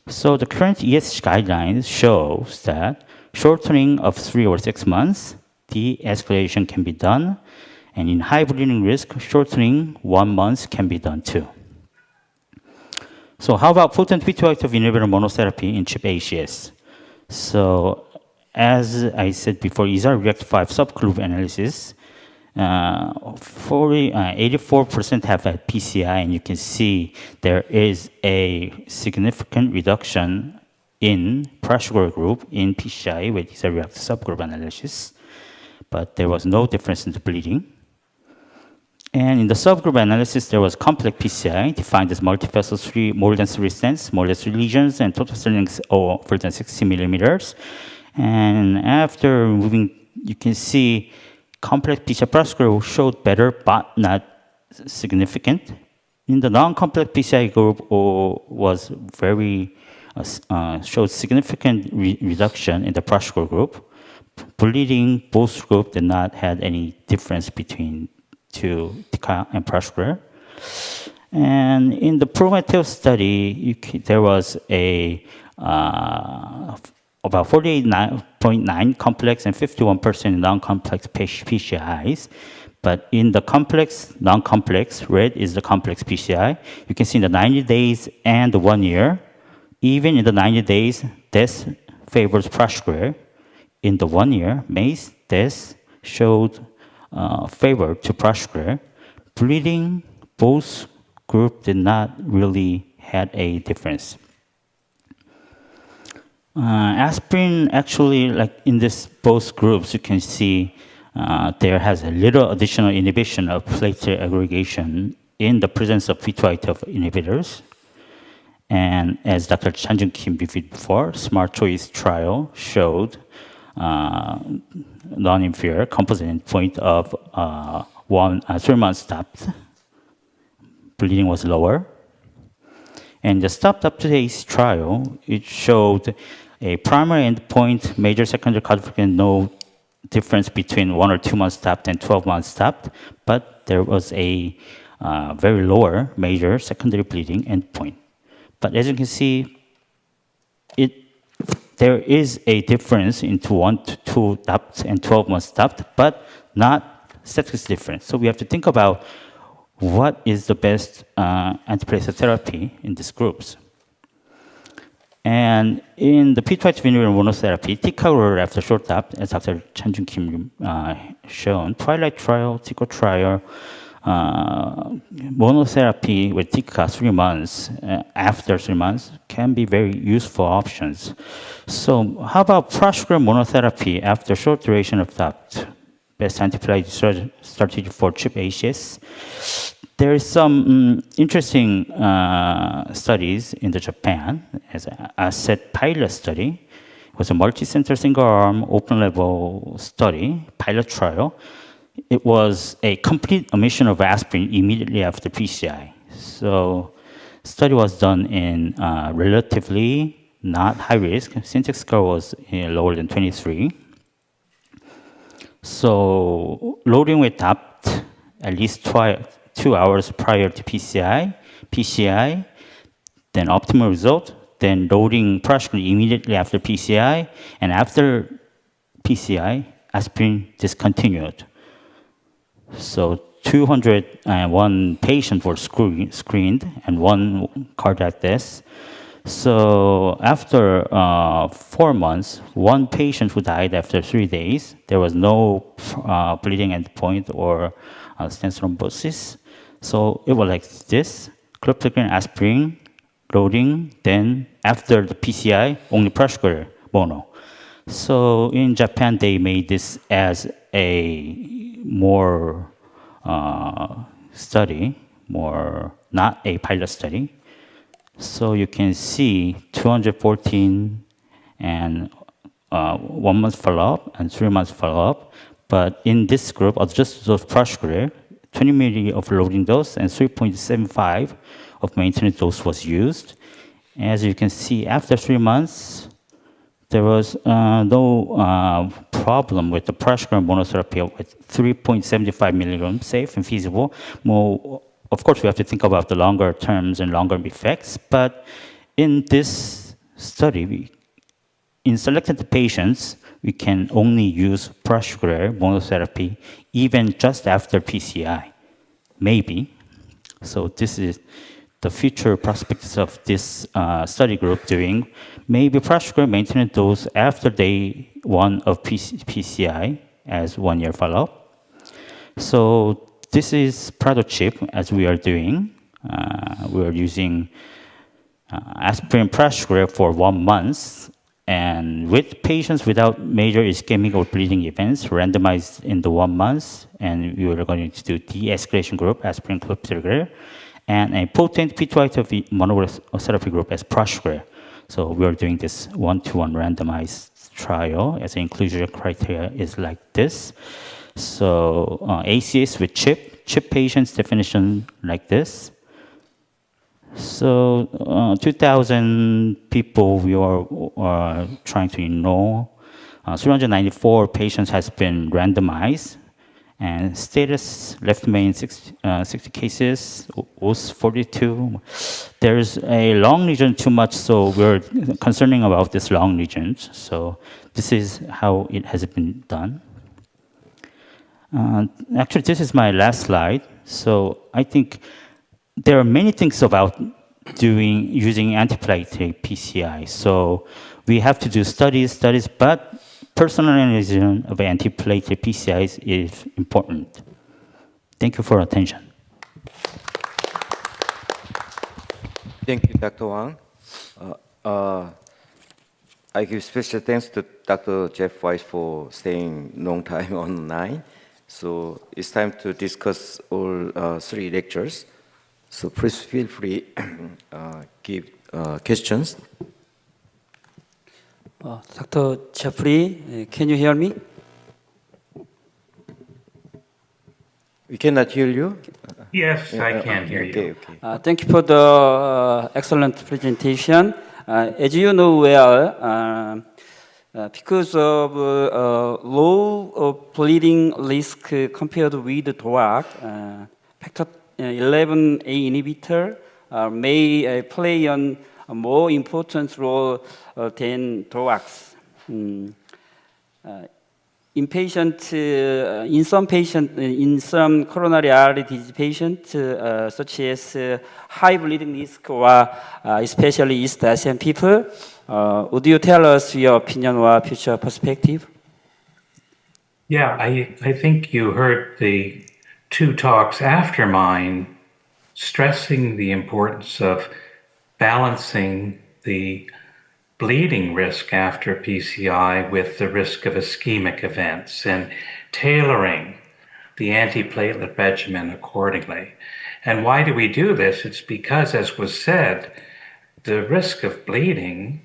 So the current ESH guidelines shows that shortening of 3 or 6 months, de-escalation can be done, and in high bleeding risk, shortening 1 month can be done too. So how about potent P2 active inhibitor monotherapy in CHIP ACS? So as I said before, ESR React 5 subgroup analysis, 84% have had PCI, and you can see there is a significant reduction in pressure group in PCI with ESR React subgroup analysis, but there was no difference in the bleeding. And in the subgroup analysis, there was complex PCI defined as multivessel 3, more than 3 stents, more than 3 lesions, and total cell length over than 60 millimeters. And after removing, you can see complex PCI pressure showed better, but not significant. In the non-complex PCI group, was very showed significant reduction in the pressure group. Bleeding, both groups did not have any difference between tica and pressure. And in the Prometheus study, there was a about 48.9 complex and 51% non-complex PCIs. But in the complex, non-complex, red is the complex PCI. You can see in the 90 days and the 1 year, even in the 90 days, death favors pressure. In the 1 year, MACE death showed favor to pressure. Bleeding, both groups did not really had a difference. Aspirin actually, like in this both groups, you can see there has a little additional inhibition of platelet aggregation in the presence of P2Y12 inhibitors. And as Dr. Chan-Jun Kim reviewed before, Smart Choice trial showed non-inferior composite endpoint of 3 months stopped. Bleeding was lower. And the stopped up to date trial, it showed a primary endpoint, major secondary codification, no difference between 1 or 2 months stopped and 12 months stopped, but there was a very lower major secondary bleeding endpoint. But as you can see, there is a difference into 1 to 2 stopped and 12 months stopped, but not statistically different. So we have to think about what is the best antiplatelet therapy in these groups. And in the P2Y12 inhibitor monotherapy, ticagrelor after short stop, as Dr. Chan-Jun Kim shown, Twilight trial, TICO trial, monotherapy with TICA 3 months, after 3 months, can be very useful options. So how about prasugrel monotherapy after short duration of stop? Best antiplatelet strategy for CHIP ACS. There is some interesting studies in Japan, as an asset pilot study. It was a multi-center single-arm open-label study, pilot trial. It was a complete omission of aspirin immediately after PCI. So study was done in relatively not high risk. Syntax score was lower than 23. So loading with TAPT at least 2 hours prior to PCI, then optimal result, then loading prasugrel immediately after PCI, and after PCI, aspirin discontinued. So 201 patients were screened and 1 cardiac death. So after 4 months, 1 patient who died after 3 days. There was no bleeding endpoint or stent thrombosis. So it was like this: clopidogrel, aspirin, loading. Then after the PCI, only prasugrel mono. So in Japan, they made this as a more study, more not a pilot study. So you can see 214 and 1 month follow-up and 3 months follow-up. But in this group, just those prasugrel, 20 milli of loading dose and 3.75 of maintenance dose was used. As you can see, after 3 months, there was no problem with the prasugrel monotherapy with 3.75 milligrams safe and feasible. More, of course, we have to think about the longer terms and longer effects, but in this study, in selected patients, we can only use prasugrel monotherapy even just after PCI, maybe. So this is the future prospects of this study group doing. Maybe prasugrel maintenance dose after day 1 of PCI as 1 year follow-up. So this is Prado-CHIP as we are doing. We are using aspirin prasugrel for 1 month, and with patients without major ischemic or bleeding events, randomized in the 1 month, and we are going to do de-escalation group, aspirin clopidogrel, and a potent P2Y12 monotherapy group as prasugrel. So we are doing this 1-to-1 randomized trial as inclusion criteria is like this. So ACS with CHIP patients definition like this. So 2,000 people we are trying to enroll. 394 patients has been randomized. And status left main 60 cases, OS 42. There's a long region too much, so we're concerning about this long regions. So this is how it has been done. Actually, this is my last slide. So I think there are many things about using antiplatelet PCI. So we have to do studies, but personalization of antiplatelet PCIs is important. Thank you for attention. Thank you, Dr. Wang. I give special thanks to Dr. Jeff Weiss for staying long time online. So it's time to discuss all three lectures. So please feel free give questions. Dr. Jeffrey, can you hear me? We cannot hear you. Yes, I can hear you. Okay. Thank you for the excellent presentation. As you know well, because of low bleeding risk compared with the DOAC, factor 11A inhibitor may play a more important role than DOACs. In some coronary artery disease patients, such as high bleeding risk or especially East Asian people, would you tell us your opinion or future perspective? Yeah, I think you heard the two talks after mine stressing the importance of balancing the bleeding risk after PCI with the risk of ischemic events and tailoring the antiplatelet regimen accordingly. And why do we do this? It's because, as was said, the risk of bleeding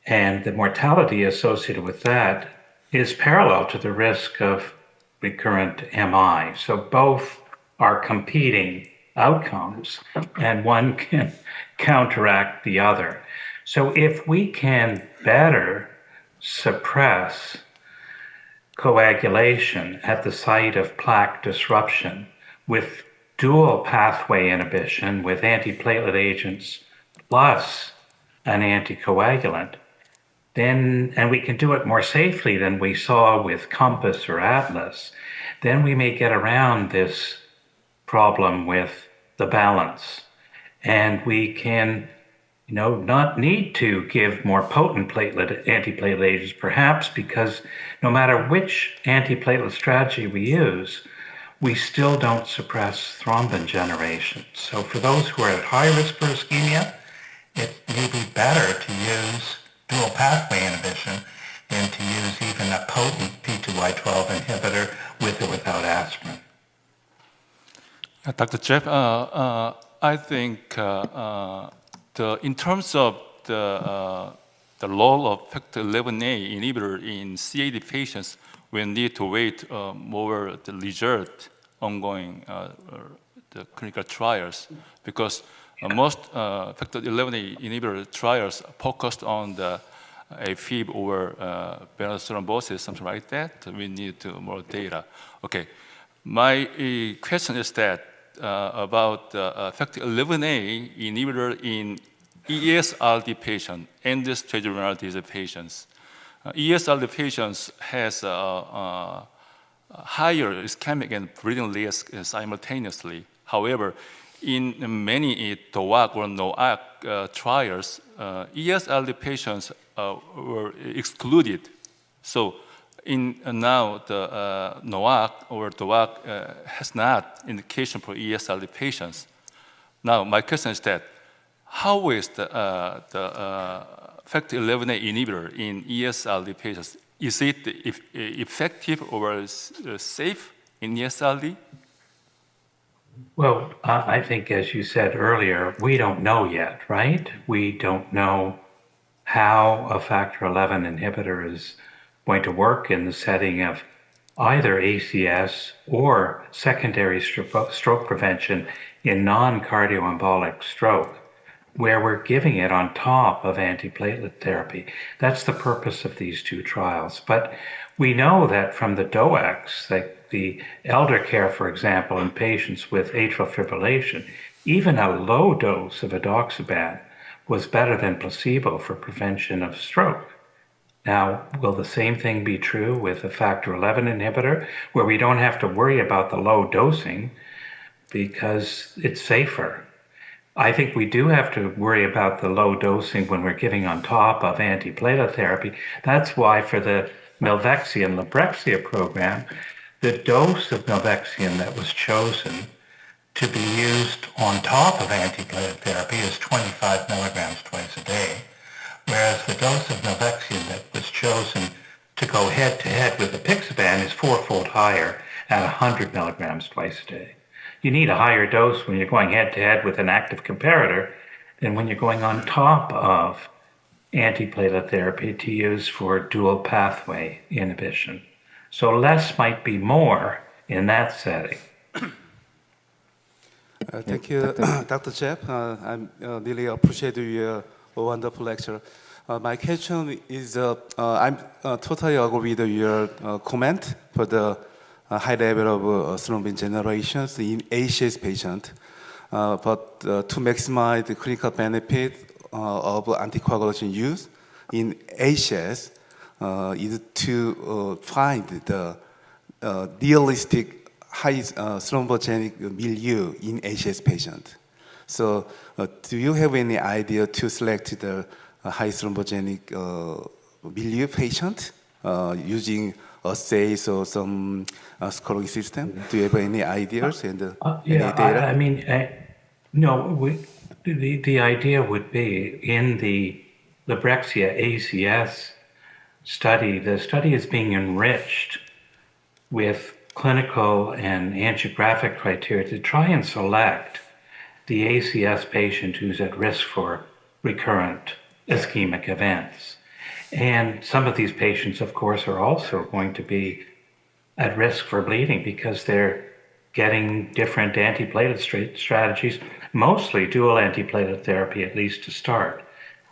and the mortality associated with that is parallel to the risk of recurrent MI. So both are competing outcomes, and one can counteract the other. So if we can better suppress coagulation at the site of plaque disruption with dual pathway inhibition with antiplatelet agents plus an anticoagulant, then, and we can do it more safely than we saw with Compass or Atlas, then we may get around this problem with the balance. And we can not need to give more potent antiplatelet agents, perhaps because no matter which antiplatelet strategy we use, we still don't suppress thrombin generation. So for those who are at high risk for ischemia, it may be better to use dual pathway inhibition than to use even a potent P2Y12 inhibitor with or without aspirin. Dr. Jeff, I think in terms of the role of factor 11A inhibitor in CAD patients, we need to wait more the result ongoing the clinical trials, because most factor 11A inhibitor trials focused on the AFib or venous thrombosis, something like that. We need more data. Okay, my question is that about factor 11A inhibitor in ESRD patient, end-stage renal disease patients. ESRD patients has higher ischemic and bleeding risk simultaneously. However, in many DOAC or NOAC trials, ESRD patients were excluded. So now the NOAC or DOAC has not indication for ESRD patients. Now my question is that, how is the factor 11A inhibitor in ESRD patients? Is it effective or safe in ESRD? Well, I think, as you said earlier, we don't know yet, right? We don't know how a factor 11 inhibitor is going to work in the setting of either ACS or secondary stroke prevention in non-cardioembolic stroke, where we're giving it on top of antiplatelet therapy. That's the purpose of these two trials. But we know that from the DOACs, like the elder care, for example, in patients with atrial fibrillation, even a low dose of edoxaban was better than placebo for prevention of stroke. Now, will the same thing be true with a factor 11 inhibitor, where we don't have to worry about the low dosing because it's safer? I think we do have to worry about the low dosing when we're giving on top of antiplatelet therapy. That's why for the milvexian Librexia program, the dose of milvexian that was chosen to be used on top of antiplatelet therapy is 25 milligrams twice a day, whereas the dose of milvexian head-to-head with apixaban is 4-fold higher at 100 milligrams twice a day. You need a higher dose when you're going head-to-head with an active comparator than when you're going on top of antiplatelet therapy to use for dual pathway inhibition. So less might be more in that setting. Thank you, Dr. Jeff. I really appreciate your wonderful lecture. My question is, I'm totally agree with your comment for the high level of thrombin generations in ACS patient. But to maximize the clinical benefit of anticoagulation use in ACS is to find the realistic high thrombogenic milieu in ACS patient. So do you have any idea to select the high thrombogenic milieu patient using assays or some scoring system? Do you have any ideas and any data? I mean, no, the idea would be in the Librexia ACS study, the study is being enriched with clinical and angiographic criteria to try and select the ACS patient who's at risk for recurrent ischemic events. And some of these patients, of course, are also going to be at risk for bleeding because they're getting different antiplatelet strategies, mostly dual antiplatelet therapy, at least to start.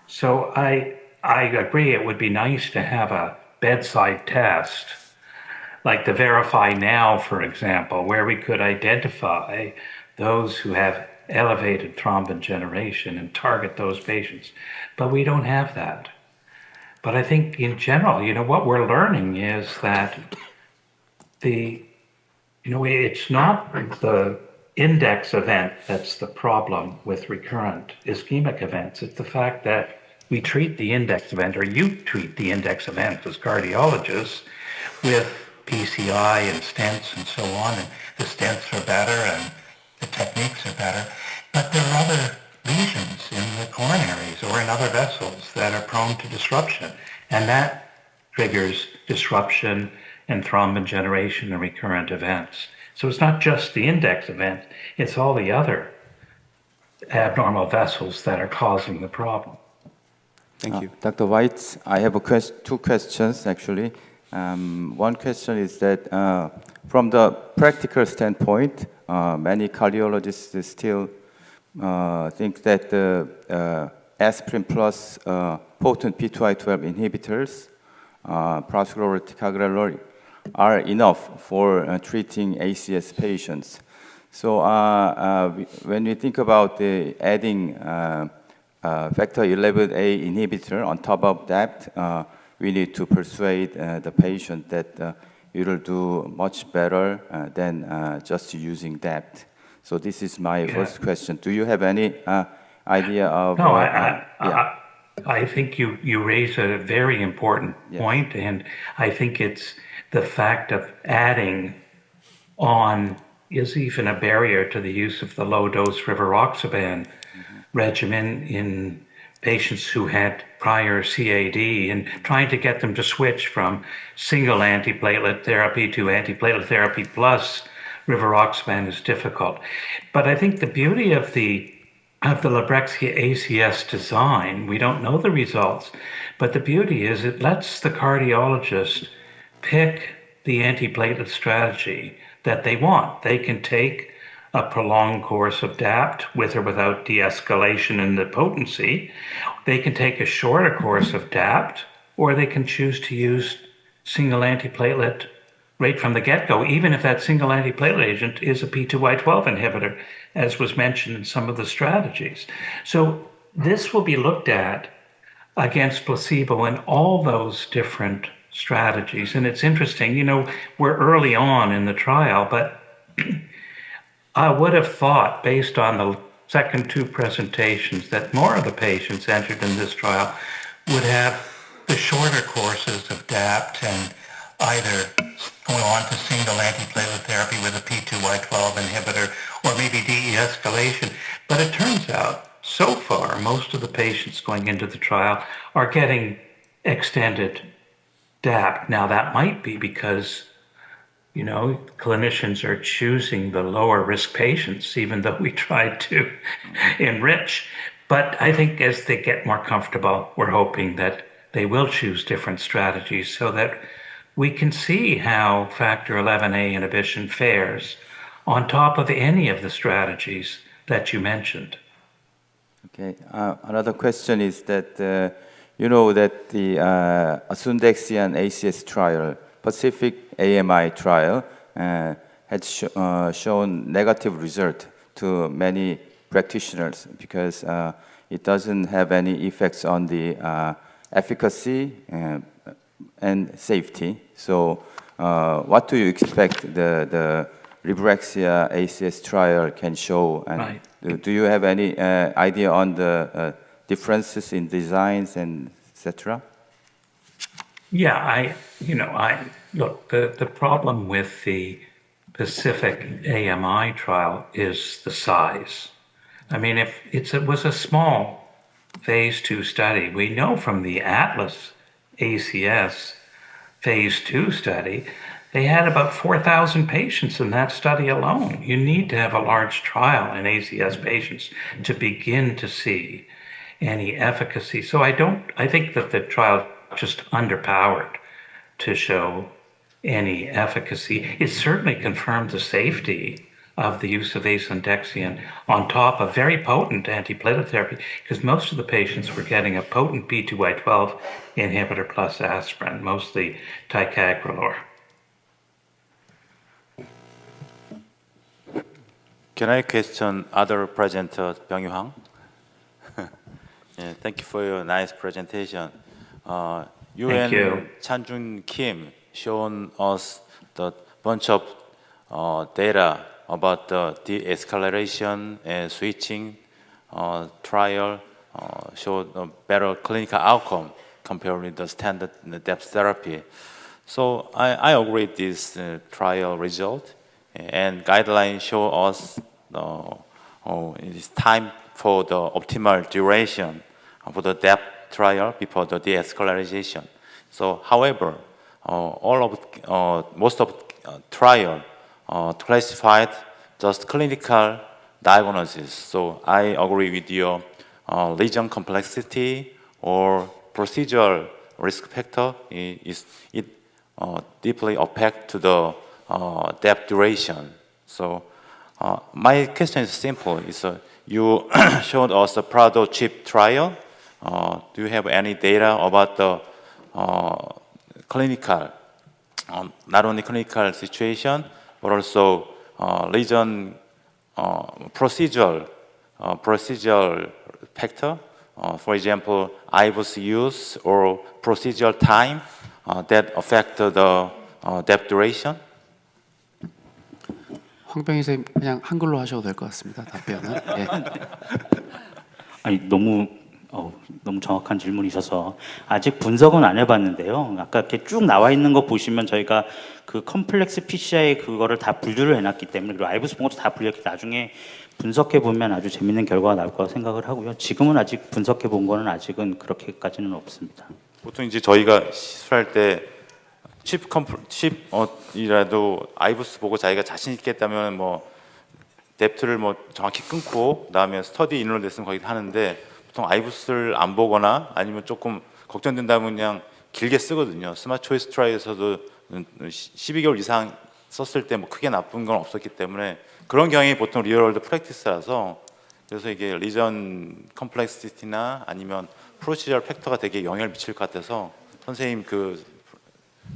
So I agree it would be nice to have a bedside test like the Verify Now, for example, where we could identify those who have elevated thrombin generation and target those patients. But we don't have that. But I think in general, what we're learning is that it's not the index event that's the problem with recurrent ischemic events. It's the fact that we treat the index event, or you treat the index event as cardiologists, with PCI and stents and so on, and the stents are better and the techniques are better, but there are other lesions in the coronaries or in other vessels that are prone to disruption, and that triggers disruption and thrombin generation and recurrent events. So it's not just the index event, it's all the other abnormal vessels that are causing the problem. Thank you. Dr. White, I have two questions actually. One question is that from the practical standpoint, many cardiologists still think that the aspirin plus potent P2Y12 inhibitors, prasugrel or ticagrelor, are enough for treating ACS patients. So when we think about adding factor 11A inhibitor on top of that, we need to persuade the patient that it will do much better than just using that. So this is my first question. Do you have any idea of? No, I think you raise a very important point, and I think it's the fact of adding on is even a barrier to the use of the low-dose rivaroxaban regimen in patients who had prior CAD, and trying to get them to switch from single antiplatelet therapy to antiplatelet therapy plus rivaroxaban is difficult. But I think the beauty of the Librexia ACS design, we don't know the results, but the beauty is it lets the cardiologist pick the antiplatelet strategy that they want. They can take a prolonged course of DAPT with or without de-escalation in the potency. They can take a shorter course of DAPT, or they can choose to use single antiplatelet right from the get-go, even if that single antiplatelet agent is a P2Y12 inhibitor, as was mentioned in some of the strategies. So this will be looked at against placebo in all those different strategies. And it's interesting, we're early on in the trial, but I would have thought, based on the second two presentations, that more of the patients entered in this trial would have the shorter courses of DAPT and either go on to single antiplatelet therapy with a P2Y12 inhibitor or maybe de-escalation. But it turns out, so far, most of the patients going into the trial are getting extended adapt. Now, that might be because, clinicians are choosing the lower risk patients, even though we tried to enrich. But I think as they get more comfortable, we're hoping that they will choose different strategies so that we can see how factor XIa inhibition fares on top of any of the strategies that you mentioned. Okay. Another question is that you know that the Asundexian ACS trial, Pacific AMI trial, had shown negative result to many practitioners because it doesn't have any effects on the efficacy and safety. So, what do you expect the Librexia ACS trial can show? And Right. do you have any idea on the differences in designs and etc.? Yeah, look, the problem with the Pacific AMI trial is the size. I mean, if it was a small phase 2 study, we know from the Atlas ACS phase 2 study, they had about 4,000 patients in that study alone. You need to have a large trial in ACS patients to begin to see any efficacy. So I think that the trial just underpowered to show any efficacy. It certainly confirmed the safety of the use of asundexian on top of very potent antiplatelet therapy, because most of the patients were getting a potent P2Y12 inhibitor plus aspirin, mostly ticagrelor. Can I question other presenter, Byung Hwang? Yeah, thank you for your nice presentation. You Thank and you. Chan-Jun Kim shown us the bunch of data about the de-escalation and switching trial showed a better clinical outcome compared with the standard depth therapy. So I agree with this trial result, and guidelines show us it is time for the optimal duration for the depth trial before the de-escalation. So, however, most of trial classified just clinical diagnosis. So I agree with your lesion complexity or procedural risk factor. It deeply affect to the depth duration. So my question is simple. You showed us the Prado chip trial. Do you have any data about the clinical, not only clinical situation, but also lesion procedural factor? For example, IVUS use or procedural time that affect the depth duration? 황병희 선생님 그냥 한글로 하셔도 될 것 같습니다. 답변은. 예. 아니 너무 정확한 질문이셔서 아직 분석은 안 해봤는데요. 아까 이렇게 쭉 나와 있는 거 보시면 저희가 그 컴플렉스 PCI 그거를 다 분류를 해놨기 때문에 그리고 아이브스 본 것도 다 분류했기 때문에 나중에 분석해 보면 아주 재밌는 결과가 나올 거라고 생각을 하고요. 지금은 아직 분석해 본 거는 아직은 그렇게까지는 없습니다. 보통 이제 저희가 시술할 때 칩이라도 아이브스 보고 자기가 자신 있겠다면 뭐 뎁트를 뭐 정확히 끊고 그다음에 스터디 인롤 됐으면 거기 하는데 보통 아이브스를 안 보거나 아니면 조금 걱정된다면 그냥 길게 쓰거든요. 스마트 초이스 트라이에서도 12개월 이상 썼을 때 뭐 크게 나쁜 건 없었기 때문에 그런 경향이 보통 리얼월드 프랙티스라서 그래서 이게 리전 컴플렉시티나 아니면 프로시저럴 팩터가 되게 영향을 미칠 것 같아서 선생님 그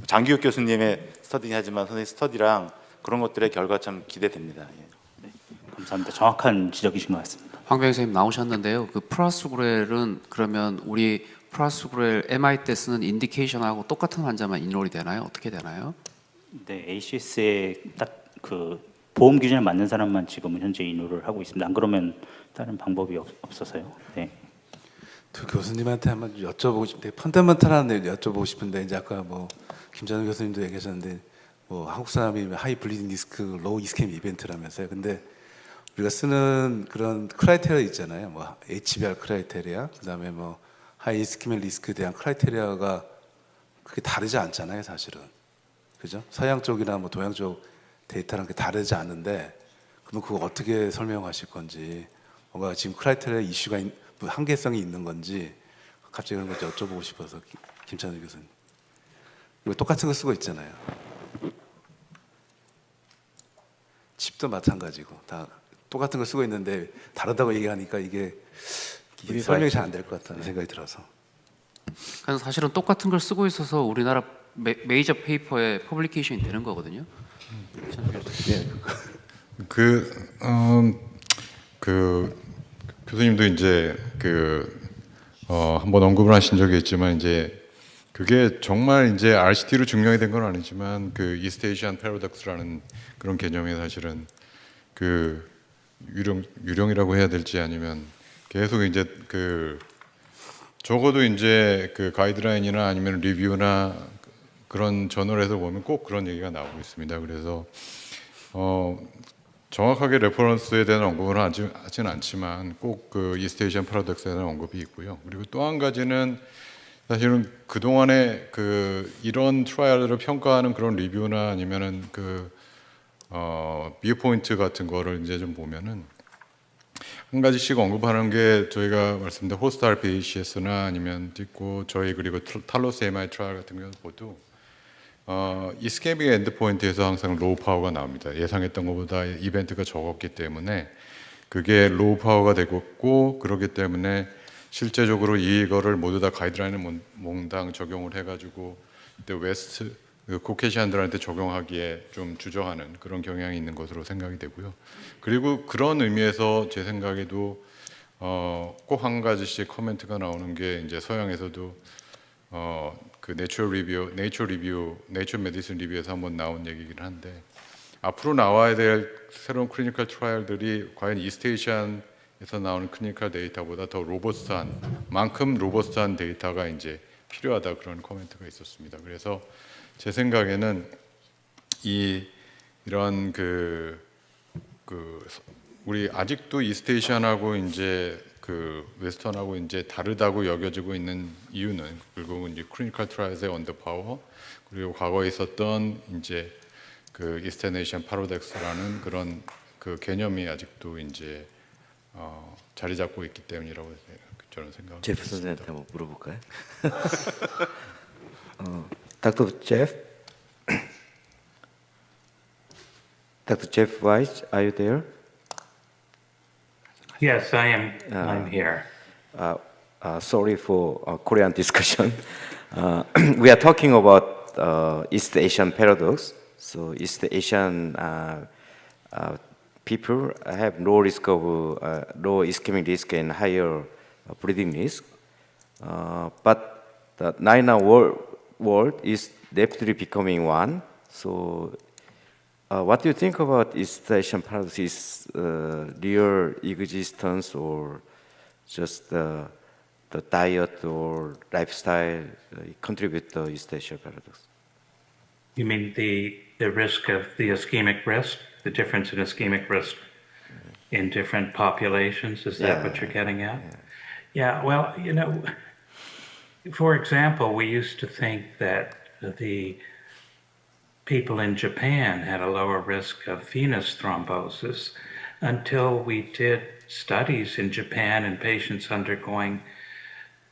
장기욱 교수님의 스터디긴 하지만 선생님 스터디랑 그런 것들의 결과 참 기대됩니다. 예. 네, 감사합니다. 정확한 지적이신 것 같습니다. 황병희 선생님 나오셨는데요. 그 프라수그렐은 그러면 우리 프라수그렐 MI 때 쓰는 인디케이션하고 똑같은 환자만 인롤이 되나요? 어떻게 되나요? 네, ACS에 딱 그 보험 기준에 맞는 사람만 지금은 현재 인후를 하고 있습니다. 안 그러면 다른 방법이 없어서요. 네. 두 교수님한테 한번 여쭤보고 싶은데 펀더멘탈한 내용 여쭤보고 싶은데 이제 아까 뭐 김찬우 교수님도 얘기하셨는데 뭐 한국 사람이 하이 블리딩 리스크, 로우 이스케미 이벤트라면서요. 근데 우리가 쓰는 그런 크라이테리아 있잖아요. 뭐 HBR 크라이테리아, 그다음에 뭐 하이 이스케미 리스크에 대한 크라이테리아가 그게 다르지 않잖아요, 사실은. 그죠? 서양 쪽이나 뭐 동양 쪽 데이터랑 그게 다르지 않은데, 그럼 그거 어떻게 설명하실 건지, 뭔가 지금 크라이테리아 이슈가 한계성이 있는 건지 갑자기 그런 걸 여쭤보고 싶어서 김찬우 교수님. 이거 똑같은 거 쓰고 있잖아요. 칩도 마찬가지고 다 똑같은 거 쓰고 있는데 다르다고 얘기하니까 이게 설명이 잘 안 될 것 같다는 생각이 들어서. 그래서 사실은 똑같은 걸 쓰고 있어서 우리나라 메이저 페이퍼에 퍼블리케이션이 되는 거거든요. 그 교수님도 이제 한번 언급을 하신 적이 있지만 이제 그게 정말 이제 RCT로 증명이 된 건 아니지만 그 이스트 에이시안 패러독스라는 그런 개념이 사실은 그 유령이라고 해야 될지 아니면 계속 이제 적어도 이제 그 가이드라인이나 아니면 리뷰나 그런 저널에서 보면 꼭 그런 얘기가 나오고 있습니다. 그래서 정확하게 레퍼런스에 대한 언급은 하지는 않지만 꼭 그 이스트 에이시안 패러독스에 대한 언급이 있고요. 그리고 또 한 가지는 사실은 그 동안에 이런 트라이얼을 평가하는 그런 리뷰나 아니면은 비어 포인트 같은 거를 이제 좀 보면은 한 가지씩 언급하는 게 저희가 말씀드린 호스트 RPCS나 아니면 있고 저희 그리고 탈로스 MI 트라이얼 같은 경우 모두 이스케믹 엔드 포인트에서 항상 로우 파워가 나옵니다. 예상했던 것보다 이벤트가 적었기 때문에 그게 로우 파워가 되고 그렇기 때문에 실제적으로 이거를 모두 다 가이드라인을 몽땅 적용을 해가지고 그때 웨스트 코케이시안들한테 적용하기에 좀 주저하는 그런 경향이 있는 것으로 생각이 되고요. 그리고 그런 의미에서 제 생각에도 꼭 한 가지씩 코멘트가 나오는 게 이제 서양에서도 그 네이처 메디슨 리뷰에서 한번 나온 얘기긴 한데 앞으로 나와야 될 새로운 클리니컬 트라이얼들이 과연 이스트 에이시안에서 나오는 클리니컬 데이터보다 더 로버스트한 데이터가 이제 필요하다 그런 코멘트가 있었습니다. 그래서 제 생각에는 이런 우리 아직도 이스트 에이시안하고 이제 웨스턴하고 이제 다르다고 여겨지고 있는 이유는 결국은 이제 클리니컬 트라이얼의 언더파워 그리고 과거에 있었던 이제 이스턴 에이시안 패러독스라는 그런 개념이 아직도 이제 자리 잡고 있기 때문이라고 저는 생각합니다. 제프 선생님한테 한번 물어볼까요? Dr. Jeff? Dr. Jeff Weiss, are you there? Yes, I am. I'm here. Sorry for Korean discussion. We are talking about East Asian paradox. So East Asian people have low risk of low ischemic risk and higher bleeding risk. But the now world is rapidly becoming one. So what do you think about East Asian paradox? Is real existence or just the diet or lifestyle contribute to East Asian paradox? You mean the risk of the ischemic risk, the difference in ischemic risk in different populations? Is that what you're getting at? Yeah, well, for example, we used to think that the people in Japan had a lower risk of venous thrombosis until we did studies in Japan in patients undergoing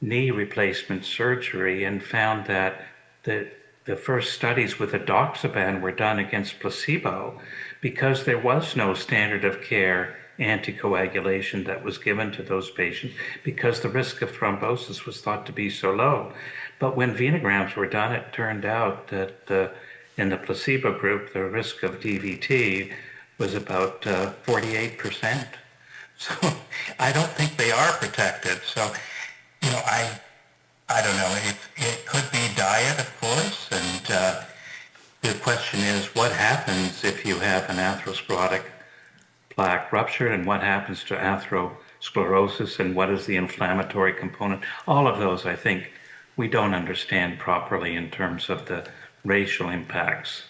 knee replacement surgery and found that the first studies with edoxaban were done against placebo because there was no standard of care anticoagulation that was given to those patients because the risk of thrombosis was thought to be so low. But when venograms were done, it turned out that in the placebo group, the risk of DVT was about 48%. So I don't think they are protected. So, I don't know. It could be diet, of course, and the question is, what happens if you have an atherosclerotic plaque rupture, and what happens to atherosclerosis, and what is the inflammatory component? All of those, I think, we don't understand properly in terms of the racial impacts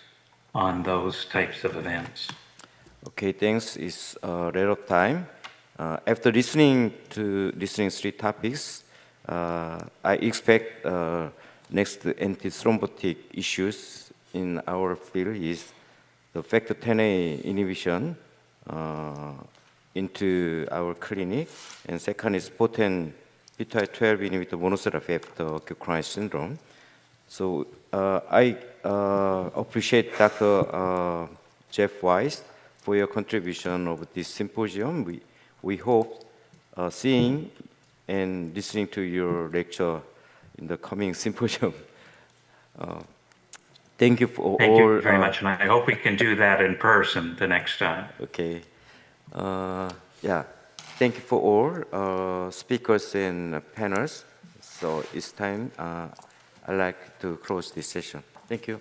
on those types of events. Okay, thanks. It's a lot of time. After listening three topics, I expect next antithrombotic issues in our field is the factor 10A inhibition into our clinic, and second is potent p12 inhibitor monotherapy after acute chronic syndrome. So I appreciate Dr. Jeff Weiss for your contribution of this symposium. We hope seeing and listening to your lecture in the coming symposium. Thank you for all. Thank you very much, and I hope we can do that in person the next time. Okay. Yeah. Thank you for all speakers and panels. So it's time. I'd like to close this session. Thank you.